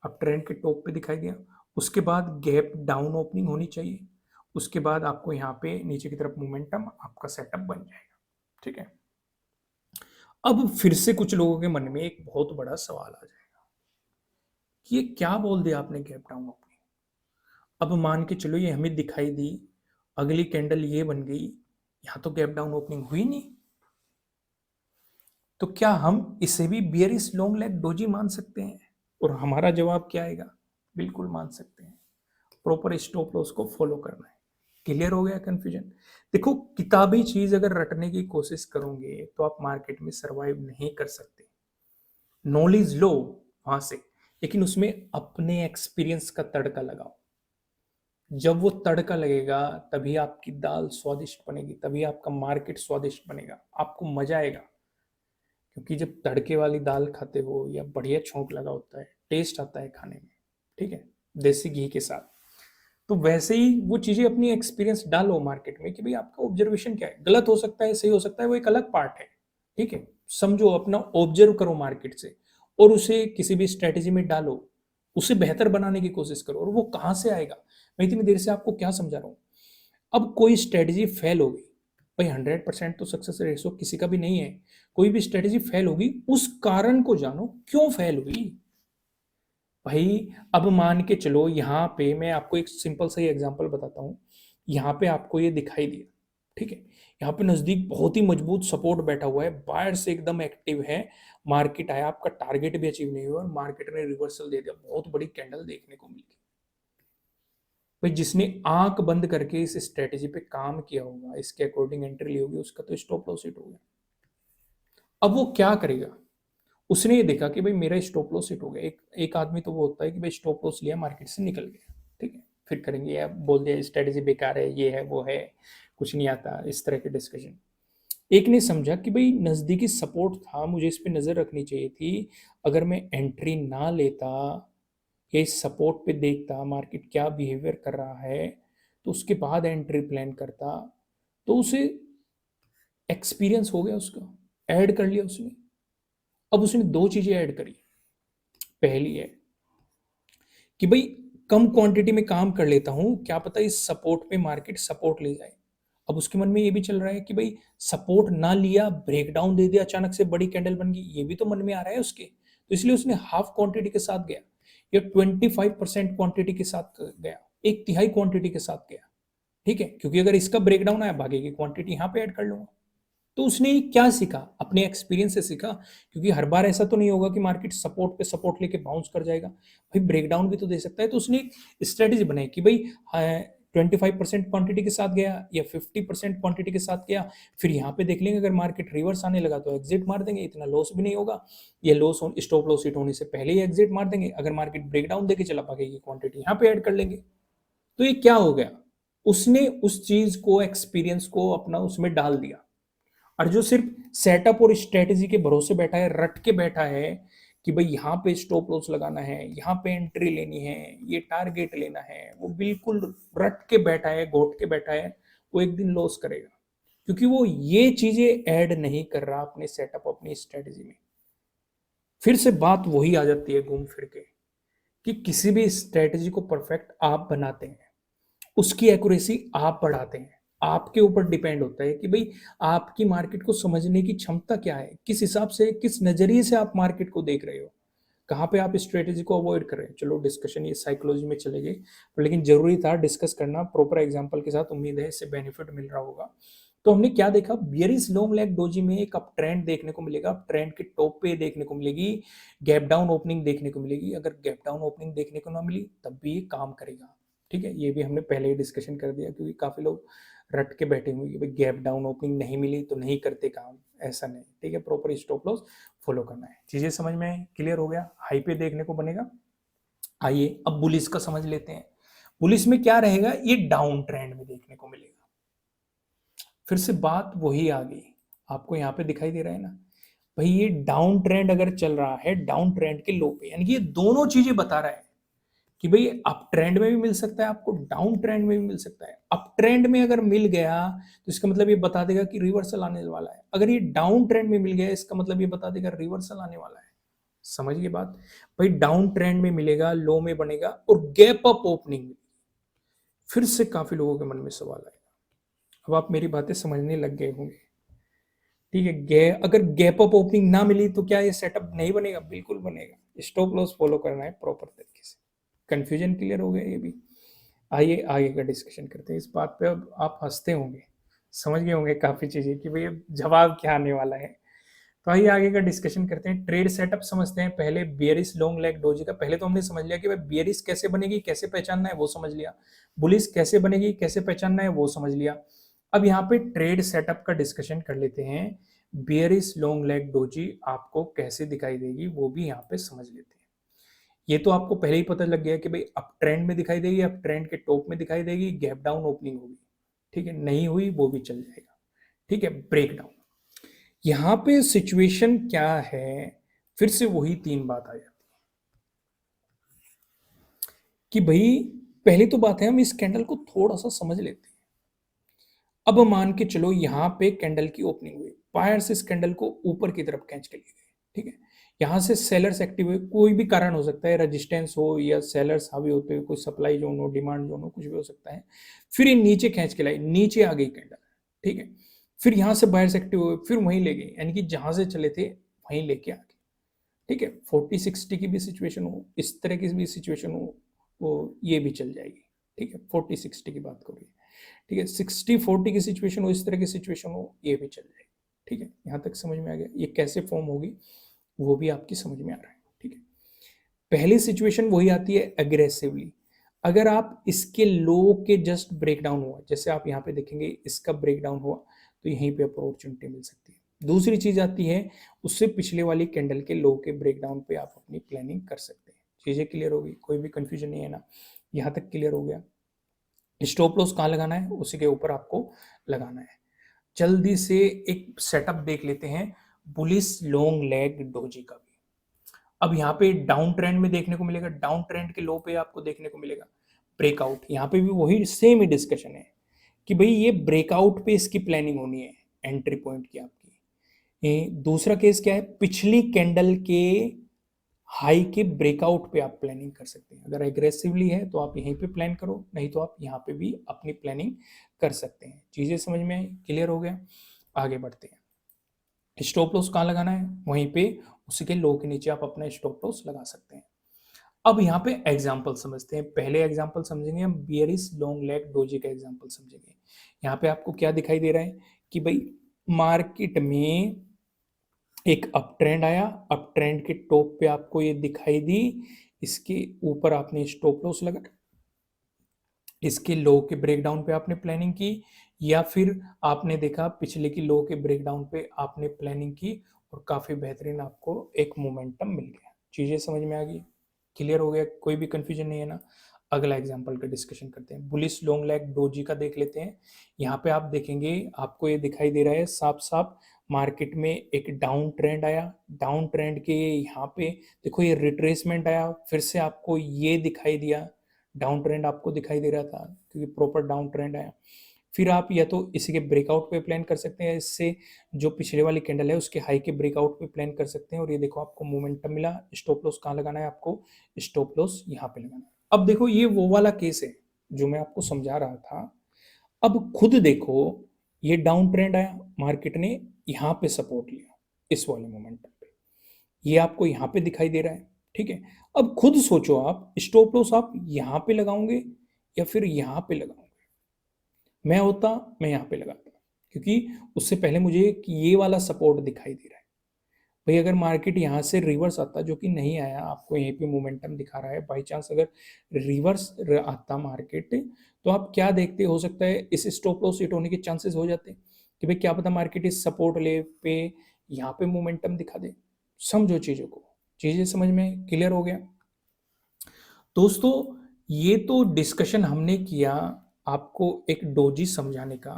अप ट्रेंड के टॉप पे दिखाई दिया, उसके बाद गैप डाउन ओपनिंग होनी चाहिए, उसके बाद आपको यहाँ पे नीचे की तरफ मोमेंटम, आपका सेटअप बन जाएगा, ठीक है। अब फिर से कुछ लोगों के मन में एक बहुत बड़ा सवाल आ जाएगा कि ये क्या बोल दिया आपने गैप डाउन ओपनिंग। अब मान के चलो ये हमें दिखाई दी, अगली कैंडल ये बन गई, यहां तो गैप डाउन ओपनिंग हुई नहीं, तो क्या हम इसे भी बियरिश लॉन्ग लेग डोजी मान सकते हैं? और हमारा जवाब क्या आएगा, बिल्कुल मान सकते हैं। प्रॉपर स्टॉप लॉस को फॉलो करना है। क्लियर हो गया कंफ्यूजन? देखो, किताबी चीज अगर रटने की कोशिश करोगे तो आप मार्केट में सरवाइव नहीं कर सकते। नॉलेज लो वहां से, लेकिन उसमें अपने एक्सपीरियंस का तड़का लगाओ। जब वो तड़का लगेगा तभी आपकी दाल स्वादिष्ट बनेगी, तभी आपका मार्केट स्वादिष्ट बनेगा, आपको मजा आएगा। क्योंकि जब तड़के वाली दाल खाते हो या बढ़िया छोंक लगा होता है, टेस्ट आता है खाने में, ठीक है, देसी घी के साथ। तो वैसे ही वो चीजें अपनी एक्सपीरियंस डालो मार्केट में कि भाई आपका ऑब्जर्वेशन क्या है, गलत हो सकता है, सही हो सकता है, वो एक अलग पार्ट है, ठीक है। समझो, अपना ऑब्जर्व करो मार्केट से, और उसे किसी भी स्ट्रेटेजी में डालो, उसे बेहतर बनाने की कोशिश करो। और वो कहाँ से आएगा, मैं इतनी देर से आपको क्या समझा रहा हूँ। अब कोई स्ट्रेटेजी फेल होगी, भाई 100% तो सक्सेस रेशो किसी का भी नहीं है, कोई भी स्ट्रेटेजी फेल होगी, उस कारण को जानो क्यों फेल हुई। भाई अब मान के चलो, यहाँ पे मैं आपको एक सिंपल सा ही एग्जांपल बताता हूँ। यहाँ पे आपको ये दिखाई दिया, ठीक है, यहाँ पे नजदीक बहुत ही मजबूत सपोर्ट बैठा हुआ है, बायर्स एकदम एक्टिव है, मार्केट आया, आपका टारगेट भी अचीव नहीं हुआ और मार्केट ने रिवर्सल दे दिया, बहुत बड़ी कैंडल देखने को मिली। भाई जिसने आंख बंद करके इस स्ट्रेटेजी पे काम किया होगा, इसके अकॉर्डिंग एंट्री ली होगी, उसका तो स्टॉप लॉस हिट हो गया। अब वो क्या करेगा, उसने ये देखा कि भाई मेरा स्टॉप लॉस हिट हो गया। एक एक आदमी तो वो होता है कि भाई स्टॉप लॉस लिया, मार्केट से निकल गया, ठीक है, फिर करेंगे या बोल दिया स्ट्रेटेजी बेकार है, ये है वो है, कुछ नहीं आता, इस तरह के डिस्कशन। एक ने समझा कि भाई नजदीकी सपोर्ट था, मुझे इस पे नजर रखनी चाहिए थी, अगर मैं एंट्री ना लेता या इस सपोर्ट पे देखता मार्केट क्या बिहेवियर कर रहा है, तो उसके बाद एंट्री प्लान करता, तो उसे एक्सपीरियंस हो गया, उसका ऐड कर लिया उसने। अब उसने दो चीजें ऐड करी। पहली है कि भाई कम क्वांटिटी में काम कर लेता हूं, क्या पता इस सपोर्ट पे मार्केट सपोर्ट ले जाए। अब उसके मन में ये भी चल रहा है कि भाई सपोर्ट ना लिया, ब्रेकडाउन दे दिया, अचानक से बड़ी कैंडल बन गई, ये भी तो मन में आ रहा है उसके, तो इसलिए उसने हाफ क्वांटिटी के साथ गया या 25% क्वांटिटी के साथ गया, एक तिहाई क्वांटिटी के साथ गया, ठीक है, क्योंकि अगर इसका ब्रेकडाउन आया, भागे की क्वांटिटी यहाँ पे ऐड कर लूंगा। तो उसने क्या सीखा, अपने एक्सपीरियंस से सीखा, क्योंकि हर बार ऐसा तो नहीं होगा कि मार्केट सपोर्ट पे सपोर्ट लेके बाउंस कर जाएगा, भाई ब्रेकडाउन भी तो दे सकता है। तो उसने एक स्ट्रेटेजी बनाई कि भाई 25% क्वांटिटी के साथ गया या 50% क्वांटिटी के साथ गया, फिर यहाँ पे देख लेंगे, अगर मार्केट रिवर्स आने लगा तो एग्जिट मार देंगे, इतना लॉस भी नहीं होगा, ये लॉस स्टॉप लॉस हिट होने से पहले ही एग्जिट मार देंगे, अगर मार्केट ब्रेकडाउन देके चला पाएगी क्वांटिटी यहाँ पे ऐड कर लेंगे। तो ये क्या हो गया, उसने उस चीज को, एक्सपीरियंस को अपना उसमें डाल दिया। और जो सिर्फ सेटअप और स्ट्रेटेजी के भरोसे बैठा है, रट के बैठा है कि भाई यहाँ पे स्टॉप लॉस लगाना है, यहाँ पे एंट्री लेनी है, ये टारगेट लेना है, वो बिल्कुल रट के बैठा है, घोट के बैठा है, वो एक दिन लॉस करेगा, क्योंकि वो ये चीजें ऐड नहीं कर रहा अपने सेटअप, अपनी स्ट्रेटेजी में। फिर से बात वही आ जाती है घूम फिर के, कि किसी भी स्ट्रेटेजी को परफेक्ट आप बनाते हैं, उसकी एक्यूरेसी आप बढ़ाते हैं, आपके ऊपर डिपेंड होता है कि भाई आपकी मार्केट को समझने की क्षमता क्या है, किस हिसाब से, किस नजरिए से आप मार्केट को देख रहे हो, कहाँ पे आप स्ट्रेटेजी को अवॉइड कर रहे हैं। चलो डिस्कशन ये साइकोलॉजी में चले गए, पर लेकिन जरूरी था डिस्कस करना प्रॉपर एग्जांपल के साथ, उम्मीद है इससे बेनिफिट मिल रहा होगा। तो हमने क्या देखा, बियरिश लॉन्ग लेग डोजी में एक अप ट्रेंड देखने को मिलेगा, अप ट्रेंड के टॉप पे देखने को मिलेगी, गैप डाउन ओपनिंग देखने को मिलेगी, अगर गैप डाउन ओपनिंग देखने को ना मिली तब भी ये काम करेगा, ठीक है। ये भी हमने पहले ही डिस्कशन कर दिया, क्योंकि काफी लोग रट के बैठे हुए कि भाई गैप डाउन ओपनिंग नहीं मिली तो नहीं करते काम, ऐसा नहीं, ठीक है, प्रॉपर स्टॉप लॉस फॉलो करना है। चीजें समझ में क्लियर हो गया, हाई पे देखने को बनेगा, आइए अब बुलिस का समझ लेते हैं। बुलिस में क्या रहेगा, ये डाउन ट्रेंड में देखने को मिलेगा। फिर से बात वही आ गई, आपको यहाँ पे दिखाई दे रहा है ना भाई, ये डाउन ट्रेंड अगर चल रहा है, डाउन ट्रेंड के लो पे, यानी कि ये दोनों चीजें बता रहा है कि भाई अप ट्रेंड में भी मिल सकता है आपको, डाउन ट्रेंड में भी मिल सकता है। अप ट्रेंड में अगर मिल गया तो इसका मतलब ये बता देगा कि रिवर्सल आने वाला है, अगर ये डाउन ट्रेंड में मिल गया इसका मतलब ये बता देगा रिवर्सल आने वाला है। समझ गए बात? भाई डाउन ट्रेंड में मिलेगा, लो में बनेगा और गैप अप ओपनिंग। फिर से काफी लोगों के मन में सवाल आएगा, अब आप मेरी बातें समझने लग गए होंगे। ठीक है, अगर गैप अप ओपनिंग ना मिली तो क्या ये सेटअप नहीं बनेगा? बिल्कुल बनेगा। स्टॉप लॉस फॉलो करना है प्रॉपर तरीके से। कंफ्यूजन क्लियर हो गया ये भी? आइए आगे का डिस्कशन करते हैं इस बात पे। अब आप हंसते होंगे, समझ गए होंगे काफी चीजें कि भाई अब जवाब क्या आने वाला है। तो आइए आगे का डिस्कशन करते हैं। ट्रेड सेटअप समझते हैं पहले। बियरिश लॉन्ग लेग डोजी का पहले तो हमने समझ लिया कि भाई बियरिश कैसे बनेगी, कैसे पहचानना है वो समझ लिया। बुलिश कैसे बनेगी, कैसे पहचानना है वो समझ लिया। अब यहाँ पे ट्रेड सेटअप का डिस्कशन कर लेते हैं। बियरिश लॉन्ग लेग डोजी आपको कैसे दिखाई देगी वो भी यहाँ पे समझ लेते हैं। ये तो आपको पहले ही पता लग गया कि भाई अप ट्रेंड में दिखाई देगी, अप ट्रेंड के टॉप में दिखाई देगी, गैप डाउन ओपनिंग होगी। ठीक है, नहीं हुई वो भी चल जाएगा। ठीक है, ब्रेक डाउन। यहां पे सिचुएशन क्या है, फिर से वही तीन बात आ जाती है कि भाई पहली तो बात है हम इस कैंडल को थोड़ा सा समझ लेते हैं। अब मान के चलो यहां पे कैंडल की ओपनिंग हुई, बायर्स इस कैंडल को ऊपर की तरफ खींच के लिए गए। ठीक है, यहां से सेलर्स एक्टिव हुए, कोई भी कारण हो सकता है, रेजिस्टेंस हो या सेलर्स हावी होते हुए कोई सप्लाई जोन हो, डिमांड जोन हो, कुछ भी हो सकता है। फिर ये नीचे खींच के लाई, नीचे आ गई कैंडल। ठीक है, फिर यहां से बायर्स एक्टिव हुए, फिर वहीं ले गए, यानी कि जहां से चले थे वहीं लेके आ गए। ठीक है, 40-60 की भी सिचुएशन हो, इस तरह की भी सिचुएशन हो, वो ये भी चल जाएगी। ठीक है, 40-60 की बात करिए। ठीक है, 60-40 की सिचुएशन हो, इस तरह की सिचुएशन हो, ये भी चल जाएगी। ठीक है, यहाँ तक समझ में आ गया। ये कैसे फॉर्म होगी वो भी आपकी समझ में आ रहा है। ठीक है, पहली सिचुएशन वही आती है एग्रेसिवली। अगर आप इसके लो के जस्ट ब्रेकडाउन हुआ, जैसे आप यहाँ पे देखेंगे इसका ब्रेकडाउन हुआ, तो यहीं पे अपॉर्चुनिटी मिल सकती है। दूसरी चीज आती है, उससे पिछले वाली कैंडल के लो के ब्रेकडाउन पे आप अपनी प्लानिंग कर सकते हैं। चीजें क्लियर होगी, कोई भी कंफ्यूजन नहीं है ना? यहाँ तक क्लियर हो गया। स्टॉप लॉस कहाँ लगाना है, उसी के ऊपर आपको लगाना है। जल्दी से एक सेटअप देख लेते हैं बुलिश लॉन्ग लेग डोजी का भी। अब यहाँ पे डाउन ट्रेंड में देखने को मिलेगा, डाउन ट्रेंड के लो पे आपको देखने को मिलेगा ब्रेकआउट। यहाँ पे भी वही सेम ही डिस्कशन है कि भाई ये ब्रेकआउट पे इसकी प्लानिंग होनी है, एंट्री पॉइंट की आपकी। ये दूसरा केस क्या है, पिछली कैंडल के हाई के ब्रेकआउट पे आप प्लानिंग कर सकते हैं। अगर एग्रेसिवली है तो आप यहीं पे प्लान करो, नहीं तो आप यहाँ पे भी अपनी प्लानिंग कर सकते हैं। चीजें समझ में आई, क्लियर हो गया? आगे बढ़ते हैं। स्टॉप लॉस कहाँ लगाना है, वहीं पे उसी के लो के नीचे आप अपना स्टॉप लॉस लगा सकते हैं। अब यहाँ पे एग्जाम्पल समझते हैं। पहले एग्जाम्पल समझेंगे हम बियरिश लॉन्ग लेग डोजी का एग्जाम्पल समझेंगे। यहाँ पे आपको क्या दिखाई दे रहा है कि भाई मार्केट में एक अप ट्रेंड आया, अप ट्रेंड के टॉप पे आपको ये दिखाई दी, इसके ऊपर आपने स्टॉप लॉस लगा, इसके लो के ब्रेकडाउन पे आपने प्लानिंग की, या फिर आपने देखा पिछले की लो के ब्रेकडाउन पे आपने प्लानिंग की और काफी बेहतरीन आपको एक मोमेंटम मिल गया। चीजें समझ में आ गई, क्लियर हो गया, कोई भी कंफ्यूजन नहीं है ना? अगला एग्जांपल का डिस्कशन करते हैं। बुलिश लॉन्ग लेग डोजी का देख लेते हैं। यहाँ पे आप देखेंगे, आपको ये दिखाई दे रहा है साफ साफ, मार्केट में एक डाउन ट्रेंड आया, डाउन ट्रेंड के यहाँ पे देखो ये रिट्रेसमेंट आया, फिर से आपको ये दिखाई दिया, डाउन ट्रेंड आपको दिखाई दे रहा था क्योंकि प्रॉपर डाउन ट्रेंड आया। फिर आप या तो इसी के ब्रेकआउट पे प्लान कर सकते हैं, इससे जो पिछले वाली कैंडल है उसके हाई के ब्रेकआउट पे प्लान कर सकते हैं। और ये देखो आपको मोमेंटम मिला। स्टॉप लॉस कहाँ लगाना है आपको, स्टॉप लॉस यहाँ पे लगाना है। अब देखो ये वो वाला केस है जो मैं आपको समझा रहा था। अब खुद देखो, ये डाउन ट्रेंड आया, मार्केट ने यहाँ पे सपोर्ट लिया इस वाले मोमेंटम पे, ये आपको यहाँ पे दिखाई दे रहा है। ठीक है, अब खुद सोचो आप स्टॉप लॉस आप यहाँ पे लगाओगे या फिर यहाँ पे लगाओगे? मैं होता मैं यहाँ पे लगाता, क्योंकि उससे पहले मुझे कि ये वाला सपोर्ट दिखाई दे रहा है। भाई अगर मार्केट यहाँ से रिवर्स आता, जो कि नहीं आया, आपको यहीं पे मोमेंटम दिखा रहा है, बाई चांस अगर रिवर्स आता मार्केट, तो आप क्या देखते हो सकता है इस स्टॉप लॉस हिट होने के चांसेस हो जाते हैं कि भाई क्या पता मार्केट इस सपोर्ट ले पे यहाँ पे मोमेंटम दिखा दे। समझो चीजों को, चीजें समझ में क्लियर हो गया? दोस्तों, ये तो डिस्कशन हमने किया आपको एक डोजी समझाने का।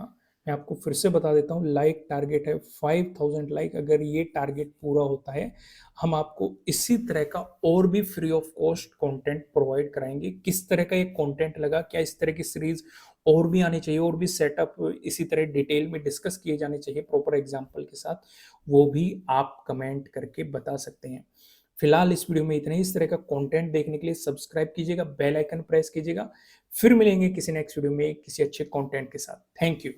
मैं आपको फिर से बता देता हूँ, लाइक टारगेट है 5000 लाइक। अगर ये टारगेट पूरा होता है, हम आपको इसी तरह का और भी free of cost content provide कराएंगे। किस तरह का ये कंटेंट लगा, क्या इस तरह की सीरीज और भी आनी चाहिए, और भी सेटअप इसी तरह डिटेल में डिस्कस किए जाने चाहिए प्रॉपर एग्जाम्पल के साथ, वो भी आप कमेंट करके बता सकते हैं। फिलहाल इस वीडियो में इतना ही। इस तरह का कंटेंट देखने के लिए सब्सक्राइब कीजिएगा, बेल आइकन प्रेस कीजिएगा। फिर मिलेंगे किसी नेक्स्ट वीडियो में किसी अच्छे कंटेंट के साथ। Thank you.